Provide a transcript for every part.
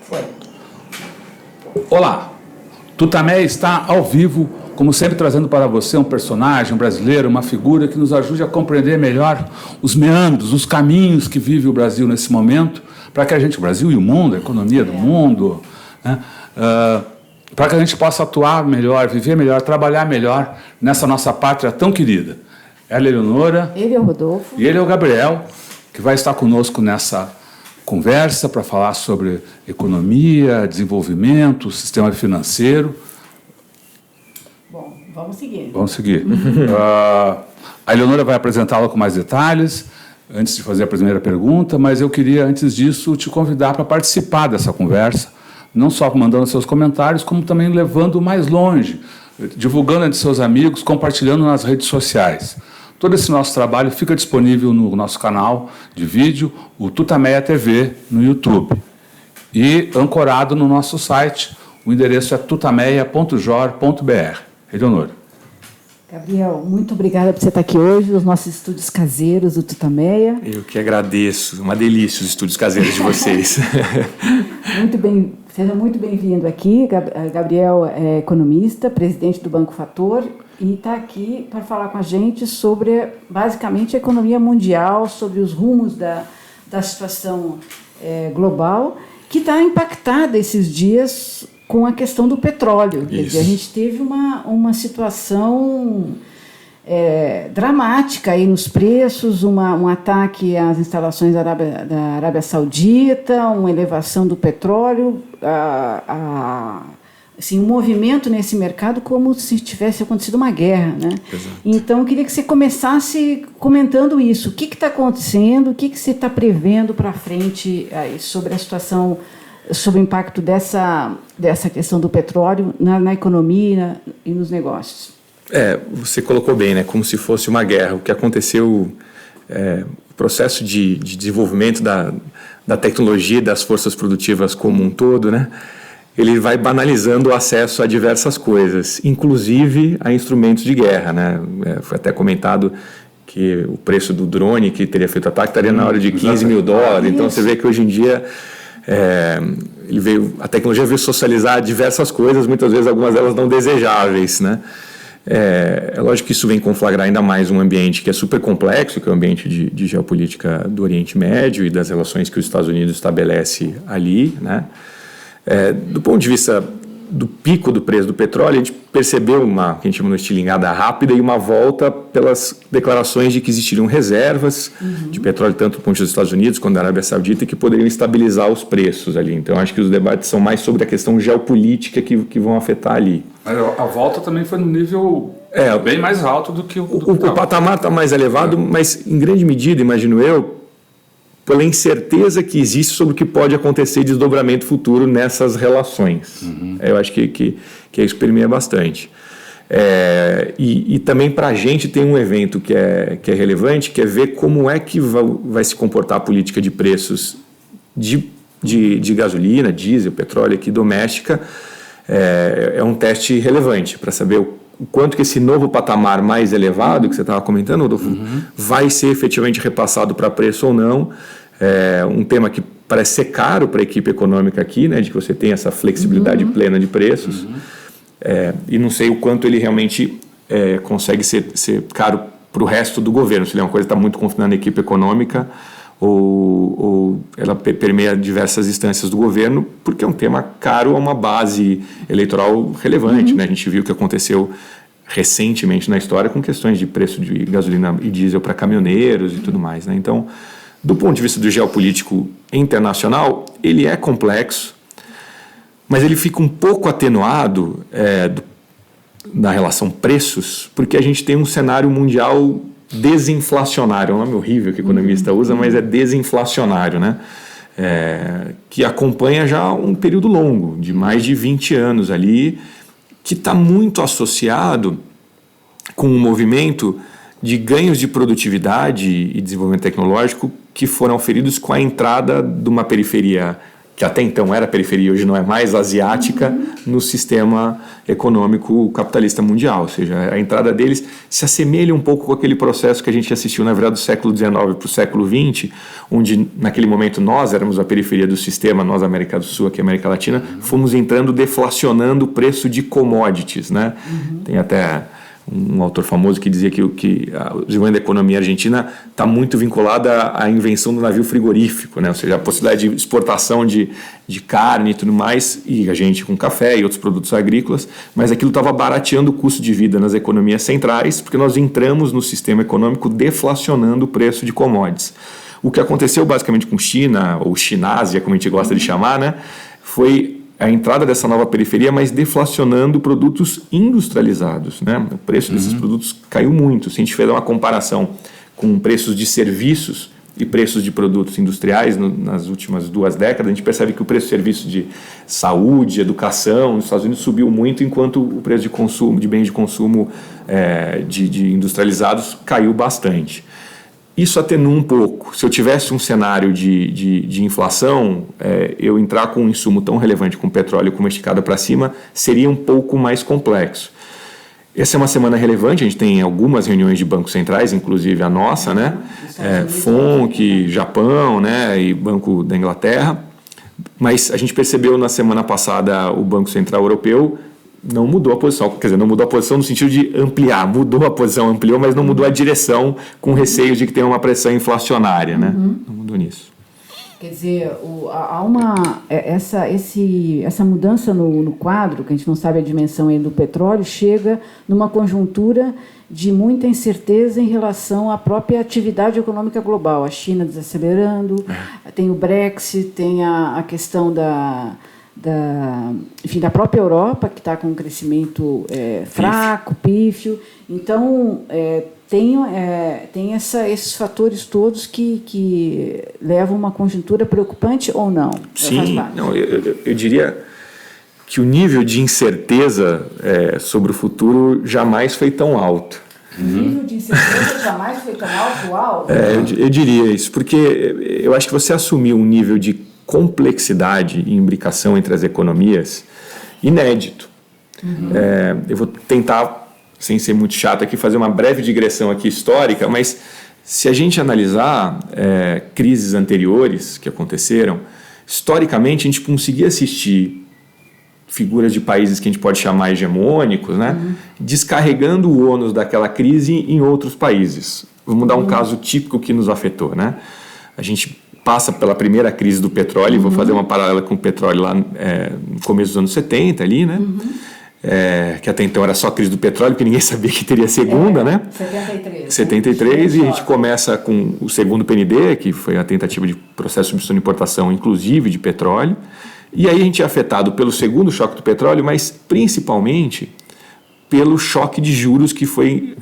Foi. Olá, Tutameia está ao vivo, como sempre trazendo para você um personagem brasileiro, uma figura que nos ajude a compreender melhor os meandros, os caminhos que vive o Brasil nesse momento, para que a gente, o Brasil e o mundo, a economia do mundo, né, para que a gente possa atuar melhor, viver melhor, trabalhar melhor nessa nossa pátria tão querida. Ela é a Eleonora. Ele é o Rodolfo. E ele é o Gabriel, que vai estar conosco nessa conversa para falar sobre economia, desenvolvimento, sistema financeiro. Bom, vamos seguir. Vamos seguir. A Eleonora vai apresentá-la com mais detalhes, antes de fazer a primeira pergunta, mas eu queria, antes disso, te convidar para participar dessa conversa, não só mandando seus comentários, como também levando mais longe, divulgando entre seus amigos, compartilhando nas redes sociais. Todo esse nosso trabalho fica disponível no nosso canal de vídeo, o Tutameia TV, no YouTube. E ancorado no nosso site, o endereço é tutameia.jor.br. Eleonora. Gabriel, muito obrigada por você estar aqui hoje, nos nossos estúdios caseiros do Tutameia. Eu que agradeço, uma delícia os estúdios caseiros de vocês. Muito bem, seja muito bem-vindo aqui. Gabriel é economista, presidente do Banco Fator, e está aqui para falar com a gente sobre, basicamente, a economia mundial, sobre os rumos da situação global, que está impactada esses dias com a questão do petróleo. Quer dizer, a gente teve uma situação dramática aí nos preços, um ataque às instalações da Arábia Saudita, uma elevação do petróleo, assim, um movimento nesse mercado como se tivesse acontecido uma guerra, né? Exato. Então, eu queria que você começasse comentando isso. O que está acontecendo? O que você está prevendo para frente sobre a situação, sobre o impacto dessa questão do petróleo na economia e nos negócios? Você colocou bem, né? Como se fosse uma guerra. O que aconteceu, o processo de desenvolvimento da tecnologia e das forças produtivas como um todo, né? Ele vai banalizando o acesso a diversas coisas, inclusive a instrumentos de guerra, né? Foi até comentado que o preço do drone que teria feito o ataque estaria na hora de 15 mil dólares. Então você vê que hoje em dia a tecnologia veio socializar diversas coisas, muitas vezes algumas delas não desejáveis, né? É lógico que isso vem conflagrar ainda mais um ambiente que é super complexo, que é o ambiente de geopolítica do Oriente Médio e das relações que os Estados Unidos estabelece ali, né? Do ponto de vista do pico do preço do petróleo, a gente percebeu que a gente chama de estilingada rápida e uma volta pelas declarações de que existiriam reservas de petróleo, tanto do ponto de vista dos Estados Unidos quanto da Arábia Saudita, que poderiam estabilizar os preços ali. Então, acho que os debates são mais sobre a questão geopolítica que vão afetar ali. Mas a volta também foi num nível bem mais alto do que o patamar está mais elevado, mas em grande medida, imagino eu, pela incerteza que existe sobre o que pode acontecer de desdobramento futuro nessas relações. Eu acho que isso permeia bastante. E também para a gente tem um evento que é relevante, que é ver como é que vai se comportar a política de preços de gasolina, diesel, petróleo aqui doméstica. É um teste relevante para saber o quanto que esse novo patamar mais elevado, que você estava comentando, Rodolfo, vai ser efetivamente repassado para preço ou não. Um tema que parece ser caro para a equipe econômica aqui, né, de que você tem essa flexibilidade plena de preços. E não sei o quanto ele realmente consegue ser caro para o resto do governo, se ele é uma coisa que está muito confinada na equipe econômica ou ela permeia diversas instâncias do governo, porque é um tema caro a uma base eleitoral relevante. Né? A gente viu o que aconteceu recentemente na história com questões de preço de gasolina e diesel para caminhoneiros e tudo mais. Né? Então, do ponto de vista do geopolítico internacional, ele é complexo, mas ele fica um pouco atenuado na relação preços, porque a gente tem um cenário mundial desinflacionário, é um nome horrível que o economista usa, mas é desinflacionário, né? Que acompanha já um período longo, de mais de 20 anos ali, que está muito associado com um movimento de ganhos de produtividade e desenvolvimento tecnológico que foram oferidos com a entrada de uma periferia que até então era periferia, hoje não é mais, asiática, no sistema econômico capitalista mundial. Ou seja, a entrada deles se assemelha um pouco com aquele processo que a gente assistiu na virada do século XIX para o século XX, onde naquele momento nós éramos a periferia do sistema, nós, América do Sul, aqui América Latina, fomos entrando deflacionando o preço de commodities, né? Tem até um autor famoso que dizia que o desenvolvimento da economia argentina está muito vinculado à invenção do navio frigorífico, né? Ou seja, a possibilidade de exportação de carne e tudo mais, e a gente com café e outros produtos agrícolas, mas aquilo estava barateando o custo de vida nas economias centrais, porque nós entramos no sistema econômico deflacionando o preço de commodities. O que aconteceu basicamente com China, ou Chinásia, como a gente gosta de chamar, né, foi a entrada dessa nova periferia, mas deflacionando produtos industrializados, né? O preço desses produtos caiu muito. Se a gente fizer uma comparação com preços de serviços e preços de produtos industriais nas últimas 2 décadas, a gente percebe que o preço de serviços de saúde, educação nos Estados Unidos subiu muito, enquanto o preço de consumo, de bens de consumo de industrializados caiu bastante. Isso atenua um pouco. Se eu tivesse um cenário de inflação, eu entrar com um insumo tão relevante como petróleo com uma esticada para cima seria um pouco mais complexo. Essa é uma semana relevante, a gente tem algumas reuniões de bancos centrais, inclusive a nossa, né? FONC, Japão, né? E Banco da Inglaterra. Mas a gente percebeu na semana passada o Banco Central Europeu não mudou a posição, quer dizer, não mudou a posição no sentido de ampliar, mudou a posição, ampliou, mas não mudou a direção com receio de que tenha uma pressão inflacionária, né? Não mudou nisso. Quer dizer, há essa mudança no quadro, que a gente não sabe a dimensão aí do petróleo, chega numa conjuntura de muita incerteza em relação à própria atividade econômica global. A China desacelerando, tem o Brexit, tem a questão da própria Europa, que está com um crescimento fraco, pífio. Então, tem esses fatores todos que levam a uma conjuntura preocupante ou não? Sim, não, eu diria que o nível de incerteza sobre o futuro jamais foi tão alto. O nível de incerteza jamais foi tão alto? Eu diria isso, porque eu acho que você assumiu um nível de complexidade e imbricação entre as economias inédito. Eu vou tentar, sem ser muito chato aqui, fazer uma breve digressão aqui histórica, mas se a gente analisar crises anteriores que aconteceram, historicamente a gente conseguia assistir figuras de países que a gente pode chamar hegemônicos, né, descarregando o ônus daquela crise em outros países. Vamos dar um caso típico que nos afetou, né? A gente passa pela primeira crise do petróleo, vou fazer uma paralela com o petróleo lá no começo dos anos 70 ali, né? Que até então era só a crise do petróleo, porque ninguém sabia que teria segunda, né? 73, e a gente começa com o segundo PND, que foi a tentativa de processo de substituição de importação, inclusive de petróleo, e aí a gente é afetado pelo segundo choque do petróleo, mas principalmente pelo choque de juros que foi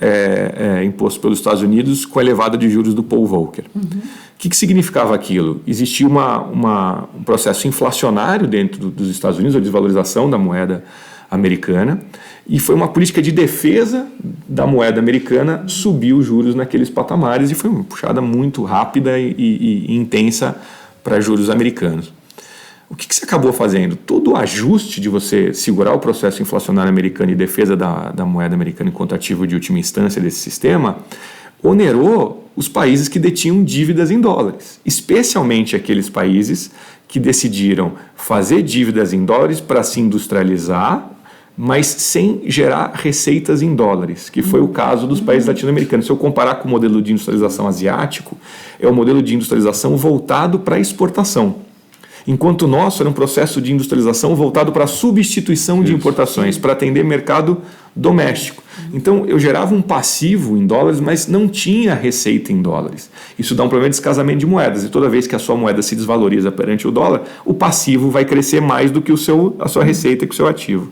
imposto pelos Estados Unidos com a elevada de juros do Paul Volcker. O que significava aquilo? Existia um processo inflacionário dentro dos Estados Unidos, a desvalorização da moeda americana, e foi uma política de defesa da moeda americana subir os juros naqueles patamares, e foi uma puxada muito rápida e intensa para juros americanos. O que você acabou fazendo? Todo o ajuste de você segurar o processo inflacionário americano e defesa da moeda americana enquanto ativo de última instância desse sistema onerou os países que detinham dívidas em dólares, especialmente aqueles países que decidiram fazer dívidas em dólares para se industrializar, mas sem gerar receitas em dólares, que foi o caso dos países latino-americanos. Se eu comparar com o modelo de industrialização asiático, é um modelo de industrialização voltado para a exportação, enquanto o nosso era um processo de industrialização voltado para a substituição de importações, para atender mercado doméstico. Então, eu gerava um passivo em dólares, mas não tinha receita em dólares. Isso dá um problema de descasamento de moedas, e toda vez que a sua moeda se desvaloriza perante o dólar, o passivo vai crescer mais do que a sua receita, que o seu ativo.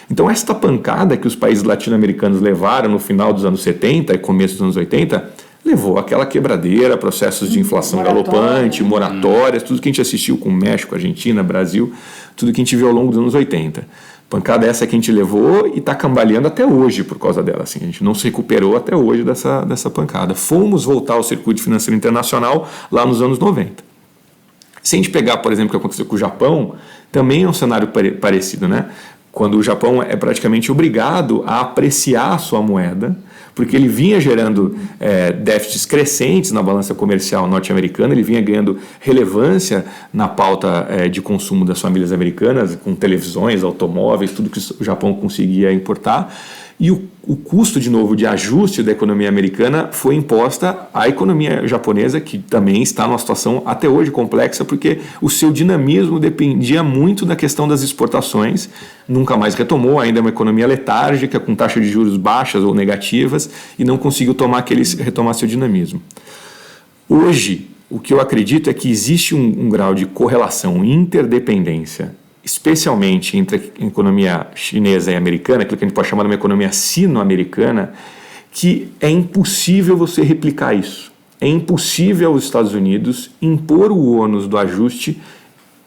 Então, esta pancada que os países latino-americanos levaram no final dos anos 70 e começo dos anos 80, levou àquela quebradeira, processos de inflação galopante, moratórias, tudo que a gente assistiu com México, Argentina, Brasil, tudo que a gente viu ao longo dos anos 80. Pancada essa que a gente levou e está cambaleando até hoje por causa dela. Assim, a gente não se recuperou até hoje dessa pancada. Fomos voltar ao circuito financeiro internacional lá nos anos 90. Se a gente pegar, por exemplo, o que aconteceu com o Japão, também é um cenário parecido, né? Quando o Japão é praticamente obrigado a apreciar a sua moeda, porque ele vinha gerando déficits crescentes na balança comercial norte-americana, ele vinha ganhando relevância na pauta de consumo das famílias americanas, com televisões, automóveis, tudo que o Japão conseguia importar. E o custo, de novo, de ajuste da economia americana foi imposta à economia japonesa, que também está numa situação até hoje complexa, porque o seu dinamismo dependia muito da questão das exportações, nunca mais retomou, ainda é uma economia letárgica, com taxas de juros baixas ou negativas, e não conseguiu retomar seu dinamismo. Hoje, o que eu acredito é que existe um grau de correlação, interdependência, especialmente entre a economia chinesa e americana, aquilo que a gente pode chamar de uma economia sino-americana, que é impossível você replicar isso. É impossível aos Estados Unidos impor o ônus do ajuste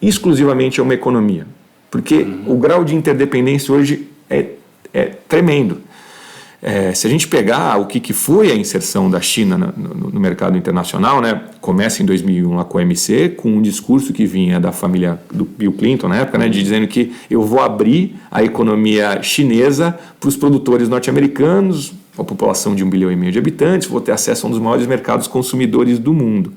exclusivamente a uma economia, porque o grau de interdependência hoje é tremendo. Se a gente pegar o que foi a inserção da China no mercado internacional, né, começa em 2001 lá com a OMC, com um discurso que vinha da família do Bill Clinton na época, né, de dizendo que eu vou abrir a economia chinesa para os produtores norte-americanos, a população de 1,5 bilhão de habitantes, vou ter acesso a um dos maiores mercados consumidores do mundo.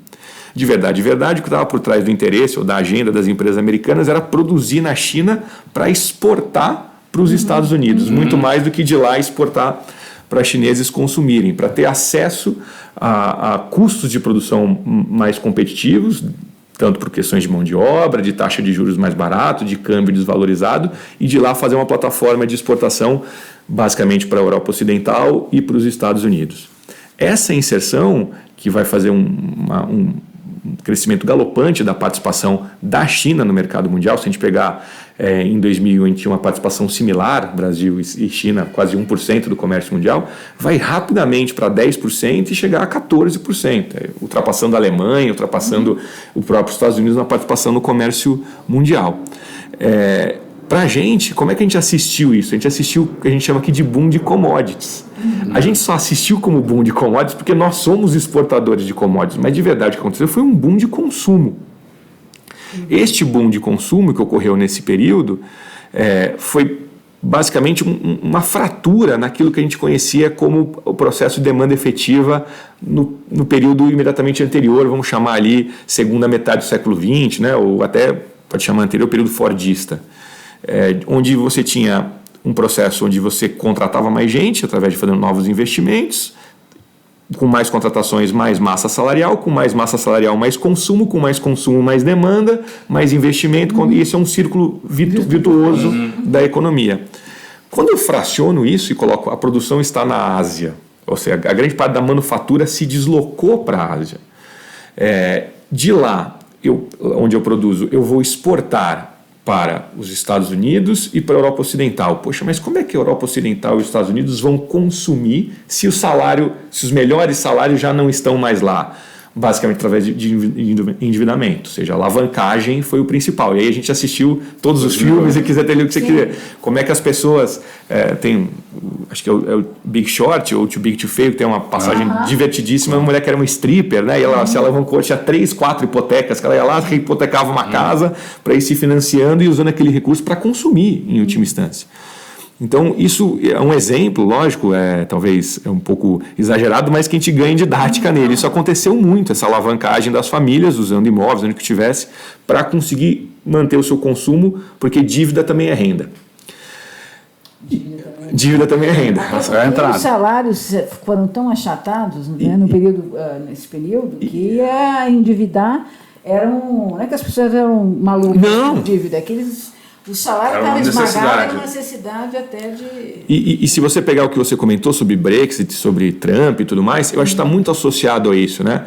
De verdade, o que estava por trás do interesse ou da agenda das empresas americanas era produzir na China para exportar para os Estados Unidos, muito mais do que de lá exportar para chineses consumirem, para ter acesso a custos de produção mais competitivos, tanto por questões de mão de obra, de taxa de juros mais barato, de câmbio desvalorizado, e de lá fazer uma plataforma de exportação basicamente para a Europa Ocidental e para os Estados Unidos. Essa inserção, que vai fazer um crescimento galopante da participação da China no mercado mundial, se a gente pegar em 2001 a gente tinha uma participação similar, Brasil e China, quase 1% do comércio mundial, vai rapidamente para 10% e chegar a 14%, ultrapassando a Alemanha, ultrapassando o próprio Estados Unidos na participação no comércio mundial. Para a gente, como é que a gente assistiu isso? A gente assistiu o que a gente chama aqui de boom de commodities. A gente só assistiu como boom de commodities porque nós somos exportadores de commodities, mas de verdade o que aconteceu foi um boom de consumo. Este boom de consumo que ocorreu nesse período foi basicamente uma fratura naquilo que a gente conhecia como o processo de demanda efetiva no período imediatamente anterior, vamos chamar ali segunda metade do século XX, né, ou até pode chamar anterior, período fordista. Onde você tinha um processo onde você contratava mais gente através de fazer novos investimentos, com mais contratações, mais massa salarial, com mais massa salarial, mais consumo, com mais consumo, mais demanda, mais investimento, e isso é um círculo virtuoso da economia. Quando eu fraciono isso e coloco a produção está na Ásia, ou seja, a grande parte da manufatura se deslocou para a Ásia. De lá, onde eu produzo, eu vou exportar para os Estados Unidos e para a Europa Ocidental. Poxa, mas como é que a Europa Ocidental e os Estados Unidos vão consumir se os melhores salários já não estão mais lá? Basicamente através de endividamento, ou seja, a alavancagem foi o principal. E aí a gente assistiu todos os filmes e quiser ter o que você quiser. Como é que as pessoas acho que é o Big Short ou Too Big to Fail, que tem uma passagem divertidíssima, uma mulher que era uma stripper, né? E ela se alavancou, tinha 3, 4 hipotecas, que ela ia lá, hipotecava uma casa para ir se financiando e usando aquele recurso para consumir em última instância. Então, isso é um exemplo, lógico, talvez é um pouco exagerado, mas que a gente ganha didática nele. Isso aconteceu muito, essa alavancagem das famílias, usando imóveis, onde que tivesse, para conseguir manter o seu consumo, porque dívida também é renda. Dívida também é renda. Os salários foram tão achatados, né, nesse período que endividar não é que as pessoas eram malucas de dívida, é que o salário estava esmagado, era uma necessidade até de... E se você pegar o que você comentou sobre Brexit, sobre Trump e tudo mais, eu acho que está muito associado a isso, né?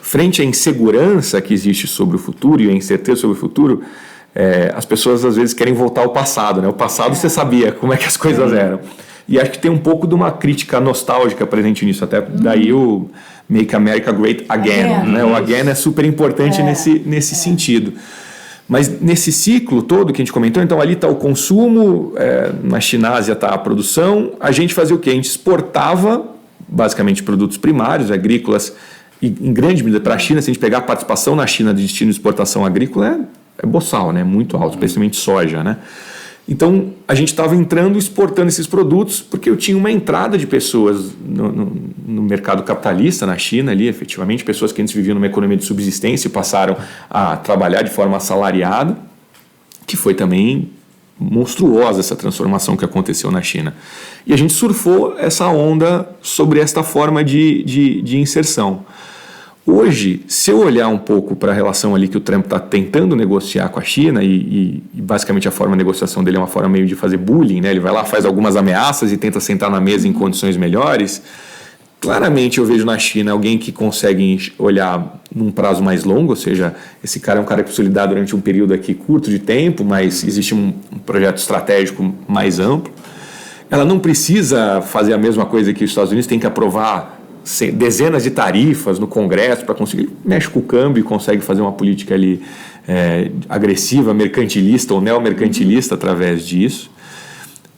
Frente à insegurança que existe sobre o futuro e a incerteza sobre o futuro, as pessoas às vezes querem voltar ao passado, né? O passado você sabia como é que as coisas eram. E acho que tem um pouco de uma crítica nostálgica presente nisso, até daí o Make America Great Again, né? O again é super importante nesse sentido. Mas nesse ciclo todo que a gente comentou, então ali está o consumo, na Chinásia está a produção, a gente fazia o quê? A gente exportava basicamente produtos primários, agrícolas e em grande medida para a China, se a gente pegar a participação na China de destino de exportação agrícola, é boçal, né? Muito alto, especialmente soja, né? Então, a gente estava entrando e exportando esses produtos porque eu tinha uma entrada de pessoas no mercado capitalista na China ali, efetivamente, pessoas que antes viviam numa economia de subsistência e passaram a trabalhar de forma assalariada, que foi também monstruosa essa transformação que aconteceu na China. E a gente surfou essa onda sobre esta forma de inserção. Hoje, se eu olhar um pouco para a relação ali que o Trump está tentando negociar com a China, e basicamente a forma de negociação dele é uma forma meio de fazer bullying, né? Ele vai lá, faz algumas ameaças e tenta sentar na mesa em condições melhores. Claramente eu vejo na China alguém que consegue olhar num prazo mais longo, ou seja, esse cara é um cara que precisa lidar durante um período aqui curto de tempo, mas existe um projeto estratégico mais amplo. Ela não precisa fazer a mesma coisa que os Estados Unidos, tem que aprovar dezenas de tarifas no Congresso para conseguir, mexe com o câmbio e consegue fazer uma política ali agressiva, mercantilista ou neomercantilista através disso.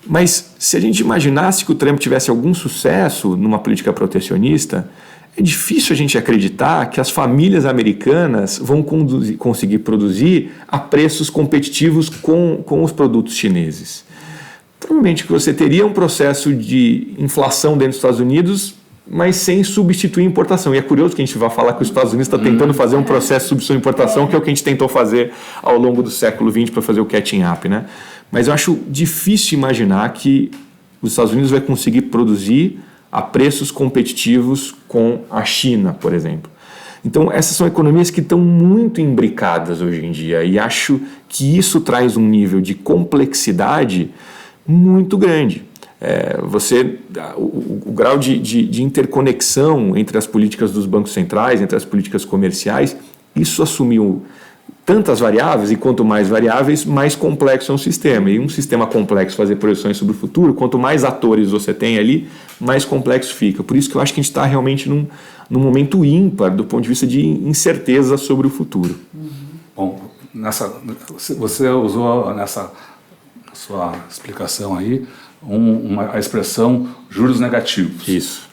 Mas se a gente imaginasse que o Trump tivesse algum sucesso numa política protecionista, é difícil a gente acreditar que as famílias americanas vão conseguir produzir a preços competitivos com os produtos chineses. Provavelmente que você teria um processo de inflação dentro dos Estados Unidos, mas sem substituir a importação. E é curioso que a gente vai falar que os Estados Unidos está tentando fazer um processo de substituição e importação, que é o que a gente tentou fazer ao longo do século XX para fazer o catching up, né? Mas eu acho difícil imaginar que os Estados Unidos vai conseguir produzir a preços competitivos com a China, por exemplo. Então, essas são economias que estão muito imbricadas hoje em dia, e acho que isso traz um nível de complexidade muito grande. O grau de interconexão entre as políticas dos bancos centrais, entre as políticas comerciais, isso assumiu tantas variáveis, e quanto mais variáveis, mais complexo é um sistema. E um sistema complexo fazer projeções sobre o futuro, quanto mais atores você tem ali, mais complexo fica. Por isso que eu acho que a gente está realmente num momento ímpar do ponto de vista de incerteza sobre o futuro. Bom, você usou nessa sua explicação aí a expressão juros negativos. Isso.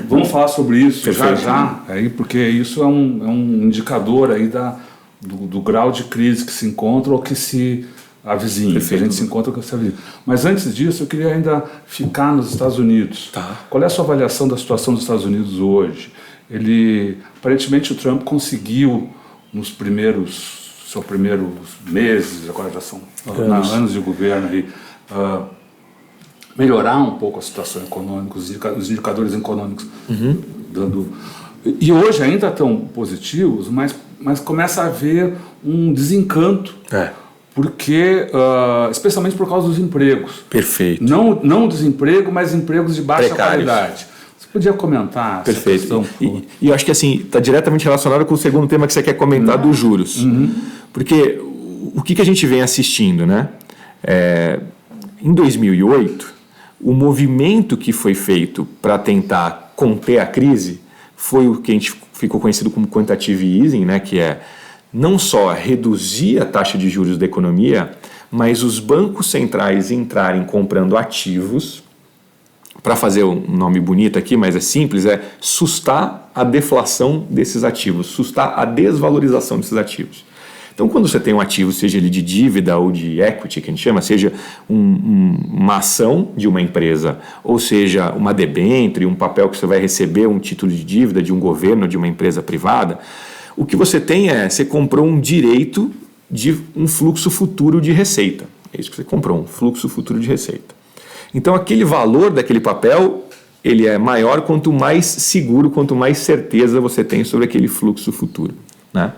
Vamos falar sobre isso Perfeito. já, aí, porque isso é um indicador aí do grau de crise que se encontra ou que se avizinha. Que a gente se encontra ou que se avizinha. Mas antes disso, eu queria ainda ficar nos Estados Unidos. Tá. Qual é a sua avaliação da situação dos Estados Unidos hoje? Aparentemente o Trump conseguiu nos seus primeiros meses, agora já são anos de governo aí, melhorar um pouco a situação econômica, os indicadores econômicos e hoje ainda estão positivos, mas começa a haver um desencanto, porque especialmente por causa dos empregos. Perfeito. Não desemprego, mas empregos de baixa Precários. qualidade. Você podia comentar essa questão? E eu acho que assim está diretamente relacionado com o segundo tema que você quer comentar dos juros. Porque o que a gente vem assistindo, né? Em 2008, o movimento que foi feito para tentar conter a crise foi o que a gente ficou conhecido como quantitative easing, né? Que é não só reduzir a taxa de juros da economia, mas os bancos centrais entrarem comprando ativos, para fazer um nome bonito aqui, mas é simples, sustar a deflação desses ativos, sustar a desvalorização desses ativos. Então, quando você tem um ativo, seja ele de dívida ou de equity, que a gente chama, seja uma ação de uma empresa, ou seja, uma debênture, um papel que você vai receber, um título de dívida de um governo ou de uma empresa privada, o que você tem você comprou um direito de um fluxo futuro de receita. É isso que você comprou, um fluxo futuro de receita. Então, aquele valor daquele papel, ele é maior quanto mais seguro, quanto mais certeza você tem sobre aquele fluxo futuro, né?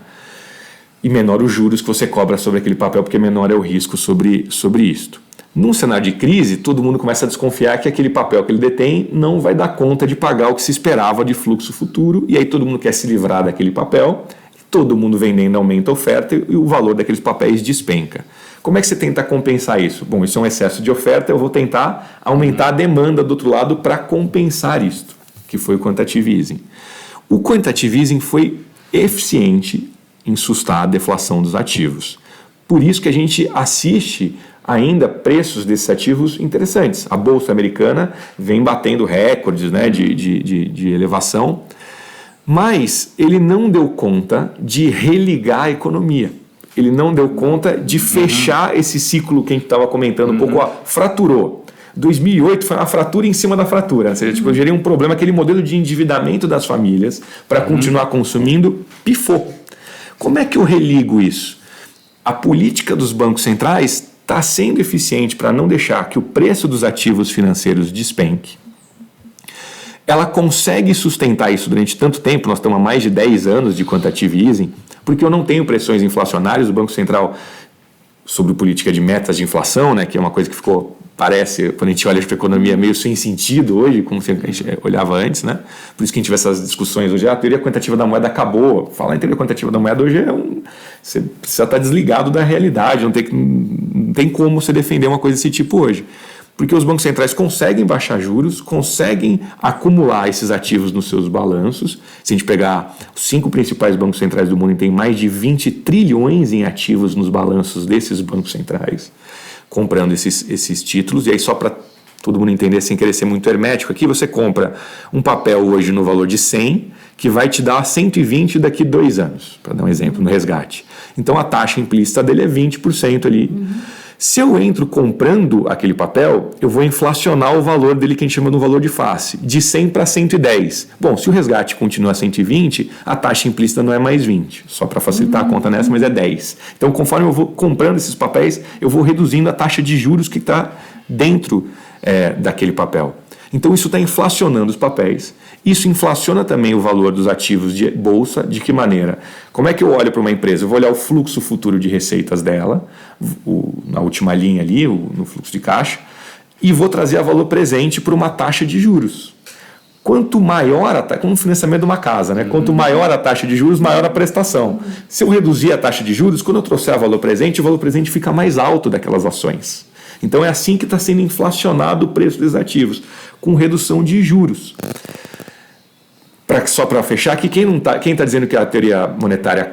E menor os juros que você cobra sobre aquele papel, porque menor é o risco sobre isto. Num cenário de crise, todo mundo começa a desconfiar que aquele papel que ele detém não vai dar conta de pagar o que se esperava de fluxo futuro, e aí todo mundo quer se livrar daquele papel, todo mundo vendendo aumenta a oferta e o valor daqueles papéis despenca. Como é que você tenta compensar isso? Bom, isso é um excesso de oferta, eu vou tentar aumentar a demanda do outro lado para compensar isto, que foi o quantitative easing. O quantitative easing foi eficiente em sustar a deflação dos ativos. Por isso que a gente assiste ainda preços desses ativos interessantes. A Bolsa Americana vem batendo recordes, né, de elevação, Mas ele não deu conta de religar a economia. Ele não deu conta de fechar esse ciclo que a gente estava comentando um pouco, fraturou. 2008 foi uma fratura em cima da fratura, ou seja, eu gerei um problema, aquele modelo de endividamento das famílias para continuar consumindo, pifou. Como é que eu religo isso? A política dos bancos centrais está sendo eficiente para não deixar que o preço dos ativos financeiros despenque. Ela consegue sustentar isso durante tanto tempo, nós estamos há mais de 10 anos de quantitative easing, porque eu não tenho pressões inflacionárias, o Banco Central, sobre política de metas de inflação, né, que é uma coisa que parece, quando a gente olha para a economia, meio sem sentido hoje, como a gente olhava antes, né? Por isso que a gente vê essas discussões hoje, a teoria quantitativa da moeda acabou. Falar em teoria quantitativa da moeda hoje você precisa estar desligado da realidade, não tem como você defender uma coisa desse tipo hoje. Porque os bancos centrais conseguem baixar juros, conseguem acumular esses ativos nos seus balanços. Se a gente pegar os 5 principais bancos centrais do mundo, tem mais de 20 trilhões em ativos nos balanços desses bancos centrais, comprando esses títulos. E aí, só para todo mundo entender, sem querer ser muito hermético, aqui você compra um papel hoje no valor de 100, que vai te dar 120 daqui a 2 anos, para dar um exemplo, no resgate. Então, a taxa implícita dele é 20% ali. Se eu entro comprando aquele papel, eu vou inflacionar o valor dele, que a gente chama de valor de face, de 100 para 110. Bom, se o resgate continua a 120, a taxa implícita não é mais 20, só para facilitar a conta nessa, mas é 10. Então, conforme eu vou comprando esses papéis, eu vou reduzindo a taxa de juros que está dentro daquele papel. Então, isso está inflacionando os papéis. Isso inflaciona também o valor dos ativos de bolsa. De que maneira? Como é que eu olho para uma empresa? Eu vou olhar o fluxo futuro de receitas dela, na última linha ali, no fluxo de caixa, e vou trazer a valor presente para uma taxa de juros. Quanto maior a taxa, como o financiamento de uma casa, né? Quanto maior a taxa de juros, maior a prestação. Se eu reduzir a taxa de juros, quando eu trouxer a valor presente, o valor presente fica mais alto daquelas ações. Então é assim que está sendo inflacionado o preço dos ativos, com redução de juros. Só para fechar aqui, quem está dizendo que a teoria monetária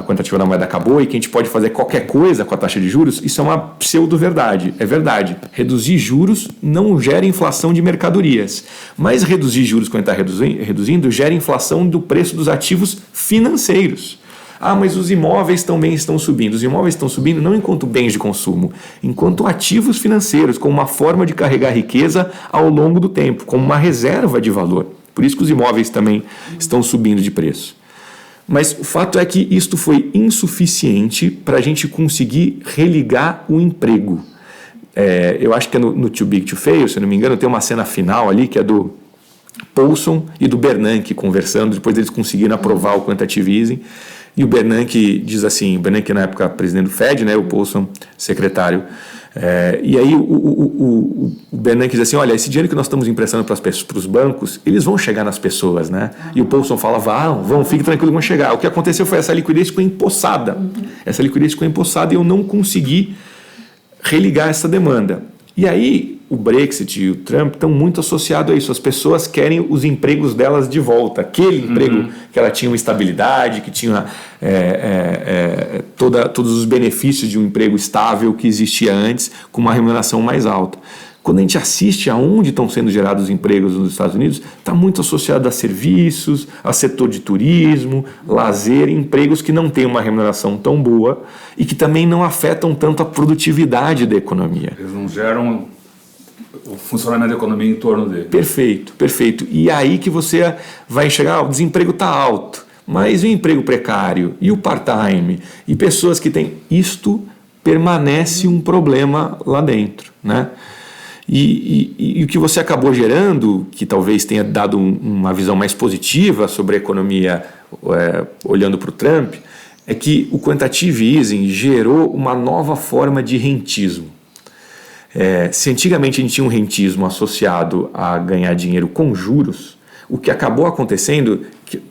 quantitativa da moeda acabou e que a gente pode fazer qualquer coisa com a taxa de juros, isso é uma pseudo-verdade. É verdade. Reduzir juros não gera inflação de mercadorias. Mas reduzir juros, quando está reduzindo, gera inflação do preço dos ativos financeiros. Ah, mas os imóveis também estão subindo. Os imóveis estão subindo não enquanto bens de consumo, enquanto ativos financeiros, como uma forma de carregar riqueza ao longo do tempo, como uma reserva de valor. Por isso que os imóveis também estão subindo de preço. Mas o fato é que isto foi insuficiente para a gente conseguir religar o emprego. Eu acho que é no Too Big to Fail, se não me engano, tem uma cena final ali que é do Paulson e do Bernanke conversando, depois eles conseguiram aprovar o quantitative easing. E o Bernanke diz assim, o Bernanke na época presidente do Fed, né, o Paulson secretário, e aí o Bernanke diz assim, olha, esse dinheiro que nós estamos emprestando para os bancos, eles vão chegar nas pessoas, né? E o Paulson fala, vão, fique tranquilo, vão chegar. O que aconteceu foi essa liquidez ficou empossada. Essa liquidez ficou empossada e eu não consegui religar essa demanda. E aí o Brexit e o Trump estão muito associados a isso. As pessoas querem os empregos delas de volta. Aquele emprego que ela tinha uma estabilidade, que tinha todos os benefícios de um emprego estável que existia antes, com uma remuneração mais alta. Quando a gente assiste aonde estão sendo gerados os empregos nos Estados Unidos, está muito associado a serviços, a setor de turismo, lazer, empregos que não têm uma remuneração tão boa e que também não afetam tanto a produtividade da economia. Eles não geram o funcionamento da economia em torno dele. Perfeito, perfeito. E aí que você vai enxergar, o desemprego está alto, mas o emprego precário e o part-time e pessoas que têm... Isto permanece um problema lá dentro, né? E o que você acabou gerando, que talvez tenha dado uma visão mais positiva sobre a economia olhando para o Trump, é que o quantitative easing gerou uma nova forma de rentismo. Se antigamente a gente tinha um rentismo associado a ganhar dinheiro com juros, o que acabou acontecendo,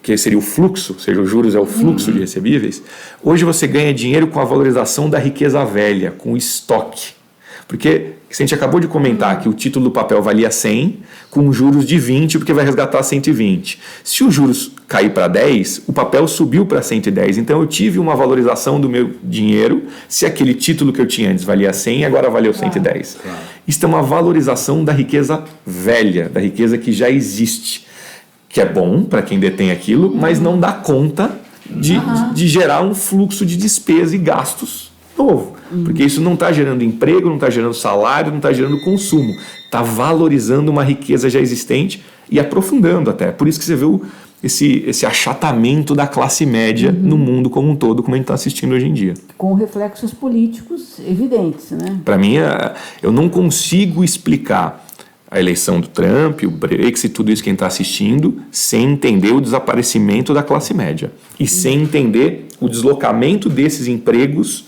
que seria o fluxo, ou seja, os juros é o fluxo de recebíveis, hoje você ganha dinheiro com a valorização da riqueza velha, com o estoque. Porque a gente acabou de comentar que o título do papel valia 100, com juros de 20, porque vai resgatar 120. Se os juros cair para 10, o papel subiu para 110. Então eu tive uma valorização do meu dinheiro, se aquele título que eu tinha antes valia 100, agora valeu 110. Isso é uma valorização da riqueza velha, da riqueza que já existe. que é bom para quem detém aquilo, mas não dá conta de gerar um fluxo de despesa e gastos novo. Porque isso não está gerando emprego, não está gerando salário, não está gerando consumo. Está valorizando uma riqueza já existente e aprofundando até. Por isso que você vê esse achatamento da classe média no mundo como um todo, como a gente está assistindo hoje em dia. Com reflexos políticos evidentes, né? Para mim, eu não consigo explicar a eleição do Trump, o Brexit, tudo isso que a gente está assistindo, sem entender o desaparecimento da classe média e sem entender o deslocamento desses empregos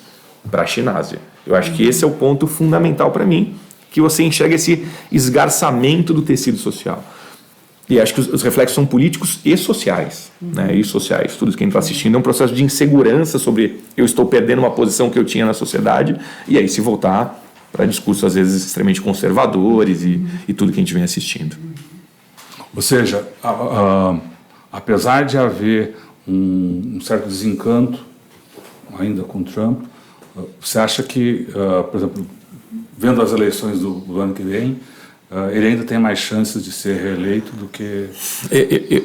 para a Chinásia. Eu acho que esse é o ponto fundamental para mim, que você enxerga esse esgarçamento do tecido social. E acho que os reflexos são políticos e sociais. Né? E sociais. Tudo isso que a gente está assistindo é um processo de insegurança sobre eu estou perdendo uma posição que eu tinha na sociedade, e aí se voltar para discursos às vezes extremamente conservadores e tudo que a gente vem assistindo. Ou seja, apesar de haver um certo desencanto ainda com Trump, você acha que, por exemplo, vendo as eleições do ano que vem, ele ainda tem mais chances de ser reeleito do que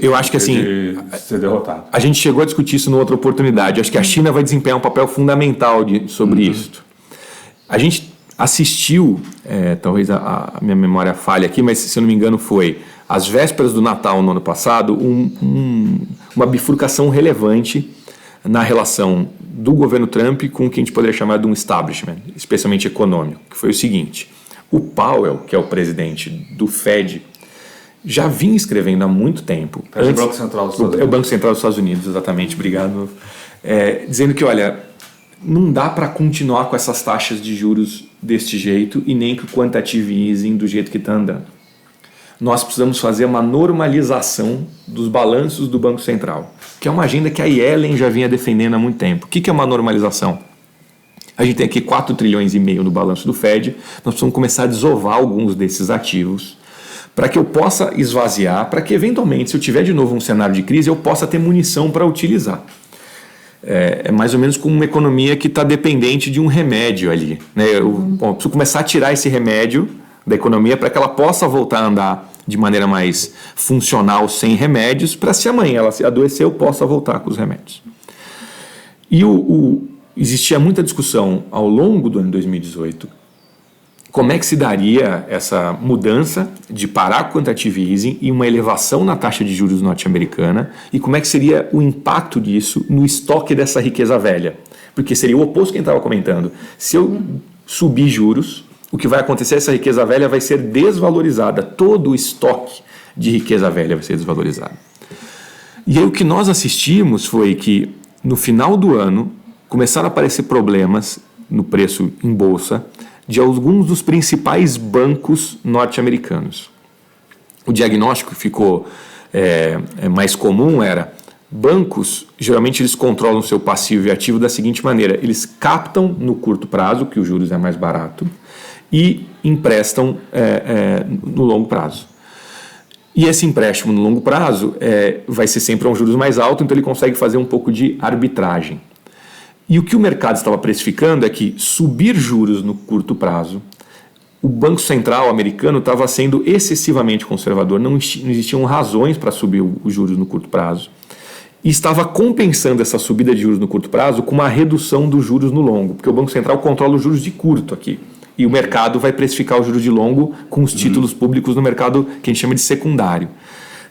eu acho que assim, de ser derrotado? A gente chegou a discutir isso numa outra oportunidade. Acho que a China vai desempenhar um papel fundamental sobre isso. A gente assistiu, talvez a minha memória falhe aqui, mas se eu não me engano foi às vésperas do Natal no ano passado, uma bifurcação relevante na relação do governo Trump com o que a gente poderia chamar de um establishment, especialmente econômico, que foi o seguinte: o Powell, que é o presidente do Fed, já vinha escrevendo há muito tempo. É o Banco Central dos Estados Unidos. É o Banco Central dos Estados Unidos, exatamente, obrigado. Dizendo que, olha, não dá para continuar com essas taxas de juros deste jeito e nem com o quantitative easing do jeito que está andando. Nós precisamos fazer uma normalização dos balanços do Banco Central, que é uma agenda que a Yellen já vinha defendendo há muito tempo. O que é uma normalização? A gente tem aqui 4,5 trilhões no balanço do Fed, nós precisamos começar a desovar alguns desses ativos para que eu possa esvaziar, para que eventualmente, se eu tiver de novo um cenário de crise, eu possa ter munição para utilizar. É mais ou menos como uma economia que está dependente de um remédio ali. Né? Eu preciso começar a tirar esse remédio da economia para que ela possa voltar a andar de maneira mais funcional, sem remédios, para se amanhã ela se adoecer, eu possa voltar com os remédios. E existia muita discussão ao longo do ano 2018 como é que se daria essa mudança de parar com o quantitative easing e uma elevação na taxa de juros norte-americana e como é que seria o impacto disso no estoque dessa riqueza velha. Porque seria o oposto que a gente estava comentando. Se eu subir juros, o que vai acontecer é que essa riqueza velha vai ser desvalorizada. Todo o estoque de riqueza velha vai ser desvalorizado. E aí o que nós assistimos foi que no final do ano começaram a aparecer problemas no preço em bolsa de alguns dos principais bancos norte-americanos. O diagnóstico que ficou mais comum era: bancos, geralmente eles controlam seu passivo e ativo da seguinte maneira: eles captam no curto prazo, que os juros é mais barato, e emprestam no longo prazo. E esse empréstimo no longo prazo vai ser sempre a um juros mais alto, então ele consegue fazer um pouco de arbitragem. E o que o mercado estava precificando é que subir juros no curto prazo, o Banco Central americano estava sendo excessivamente conservador, não existiam razões para subir os juros no curto prazo, e estava compensando essa subida de juros no curto prazo com uma redução dos juros no longo, porque o Banco Central controla os juros de curto aqui, e o mercado vai precificar os juros de longo com os títulos públicos no mercado que a gente chama de secundário.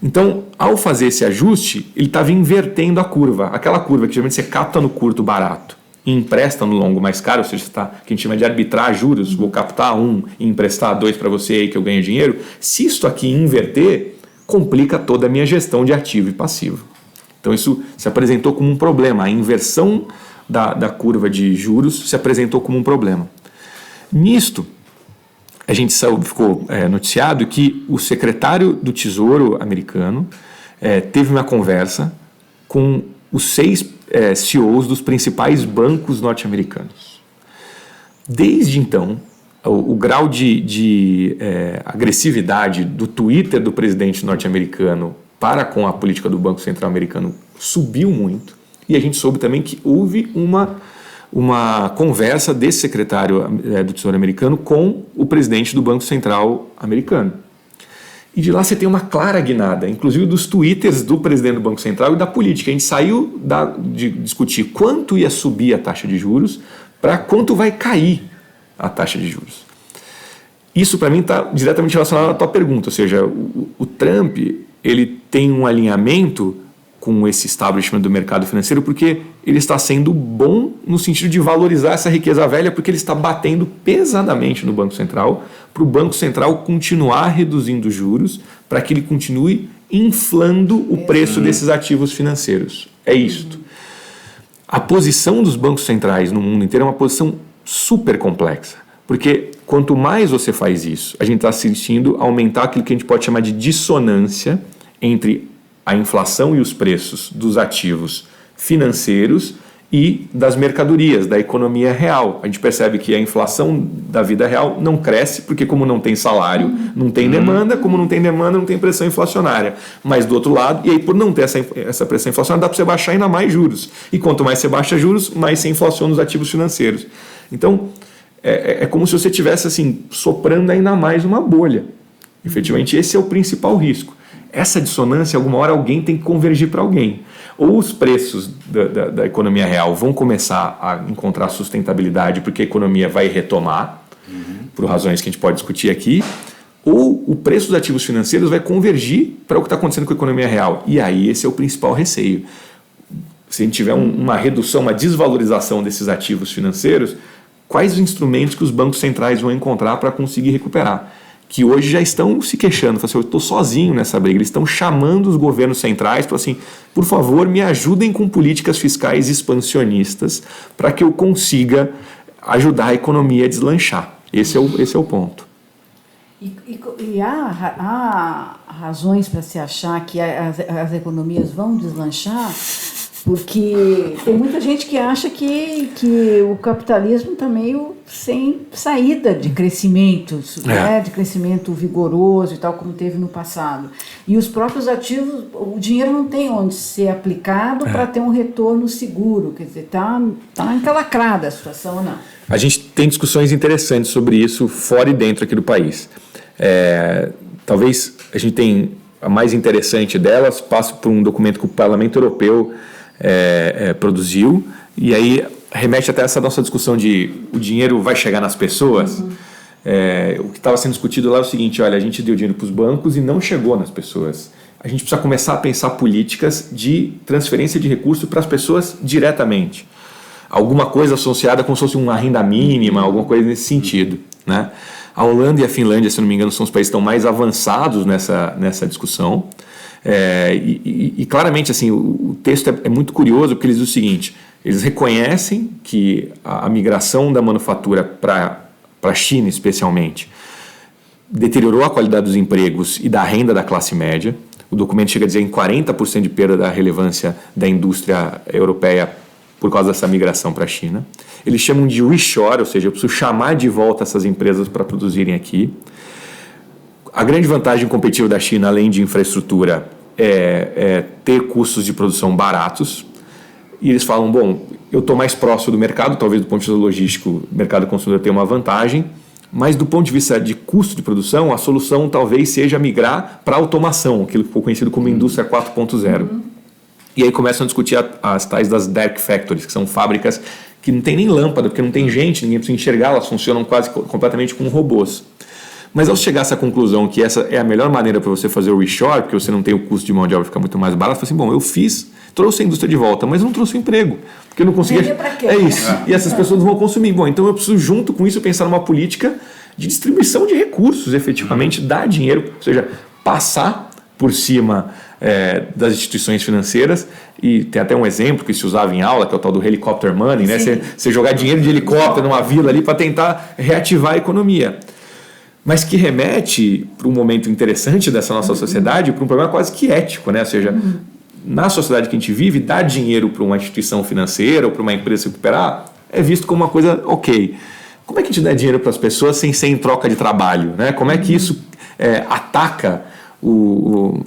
Então, ao fazer esse ajuste, ele estava invertendo a curva. Aquela curva que geralmente você capta no curto barato e empresta no longo mais caro, ou seja, que a gente chama de arbitrar juros, vou captar 1 e emprestar 2 para você aí que eu ganho dinheiro. Se isso aqui inverter, complica toda a minha gestão de ativo e passivo. Então, isso se apresentou como um problema. A inversão da curva de juros se apresentou como um problema. Nisto, a gente ficou noticiado que o secretário do Tesouro americano teve uma conversa com os 6 CEOs dos principais bancos norte-americanos. Desde então, o grau de agressividade do Twitter do presidente norte-americano para com a política do Banco Central americano subiu muito, e a gente soube também que houve uma conversa desse secretário do Tesouro americano com o presidente do Banco Central americano. E de lá você tem uma clara guinada, inclusive dos twitters do presidente do Banco Central e da política. A gente saiu de discutir quanto ia subir a taxa de juros para quanto vai cair a taxa de juros. Isso, para mim, está diretamente relacionado à tua pergunta, ou seja, o Trump ele tem um alinhamento com esse establishment do mercado financeiro porque ele está sendo bom no sentido de valorizar essa riqueza velha, porque ele está batendo pesadamente no Banco Central para o Banco Central continuar reduzindo juros para que ele continue inflando o preço desses ativos financeiros. É isto. A posição dos bancos centrais no mundo inteiro é uma posição super complexa, porque quanto mais você faz isso, a gente está assistindo aumentar aquilo que a gente pode chamar de dissonância entre a inflação e os preços dos ativos financeiros e das mercadorias, da economia real. A gente percebe que a inflação da vida real não cresce, porque como não tem salário, não tem demanda, como não tem demanda, não tem pressão inflacionária. Mas do outro lado, e aí por não ter essa pressão inflacionária, dá para você baixar ainda mais juros. E quanto mais você baixa juros, mais você inflaciona os ativos financeiros. Então, é como se você estivesse assim, soprando ainda mais uma bolha. Efetivamente, esse é o principal risco. Essa dissonância, alguma hora alguém tem que convergir para alguém. Ou os preços da economia real vão começar a encontrar sustentabilidade porque a economia vai retomar, por razões que a gente pode discutir aqui, ou o preço dos ativos financeiros vai convergir para o que está acontecendo com a economia real. E aí esse é o principal receio. Se a gente tiver uma redução, uma desvalorização desses ativos financeiros, quais os instrumentos que os bancos centrais vão encontrar para conseguir recuperar? Que hoje já estão se queixando, falam assim, eu estou sozinho nessa briga, eles estão chamando os governos centrais para assim, por favor, me ajudem com políticas fiscais expansionistas para que eu consiga ajudar a economia a deslanchar. Esse é o ponto. E há razões para se achar que as economias vão deslanchar? Porque tem muita gente que acha que o capitalismo está meio sem saída de crescimento, né? De crescimento vigoroso e tal, como teve no passado. E os próprios ativos, o dinheiro não tem onde ser aplicado para ter um retorno seguro. Quer dizer, está encalacrada a situação ou não? A gente tem discussões interessantes sobre isso fora e dentro aqui do país. Talvez a gente tenha a mais interessante delas, passe por um documento que o Parlamento Europeu produziu, e aí remete até essa nossa discussão de o dinheiro vai chegar nas pessoas. O que estava sendo discutido lá é o seguinte, olha, a gente deu dinheiro para os bancos e não chegou nas pessoas. A gente precisa começar a pensar políticas de transferência de recursos para as pessoas diretamente. Alguma coisa associada como se fosse uma renda mínima, alguma coisa nesse sentido, né? A Holanda e a Finlândia, se não me engano, são os países que estão mais avançados nessa discussão. E claramente assim, o texto é muito curioso porque eles dizem o seguinte, eles reconhecem que a migração da manufatura para a China especialmente deteriorou a qualidade dos empregos e da renda da classe média. O documento chega a dizer em 40% de perda da relevância da indústria europeia por causa dessa migração para a China. Eles chamam de reshore, ou seja, eu preciso chamar de volta essas empresas para produzirem aqui. A grande vantagem competitiva da China, além de infraestrutura, é ter custos de produção baratos. E eles falam, bom, eu estou mais próximo do mercado, talvez do ponto de vista logístico, o mercado consumidor tenha uma vantagem, mas do ponto de vista de custo de produção, a solução talvez seja migrar para a automação, aquilo que ficou conhecido como indústria 4.0. E aí começam a discutir as tais das dark factories, que são fábricas que não tem nem lâmpada, porque não tem gente, ninguém precisa enxergar, elas funcionam quase completamente com robôs. Mas ao chegar a essa conclusão que essa é a melhor maneira para você fazer o reshore, porque você não tem o custo de mão de obra, fica muito mais barato, eu falei assim, bom, trouxe a indústria de volta, mas não trouxe o emprego, porque eu não conseguia... É isso, e essas pessoas não vão consumir. Bom, então eu preciso, junto com isso, pensar numa política de distribuição de recursos, efetivamente, dar dinheiro, ou seja, passar por cima das instituições financeiras, e tem até um exemplo que se usava em aula, que é o tal do helicopter money, né? Você jogar dinheiro de helicóptero numa vila ali para tentar reativar a economia. Mas que remete para um momento interessante dessa nossa sociedade, para um problema quase que ético, né? Ou seja, na sociedade que a gente vive, dar dinheiro para uma instituição financeira ou para uma empresa se recuperar é visto como uma coisa ok. Como é que a gente dá dinheiro para as pessoas sem ser em troca de trabalho, né? Como é que isso ataca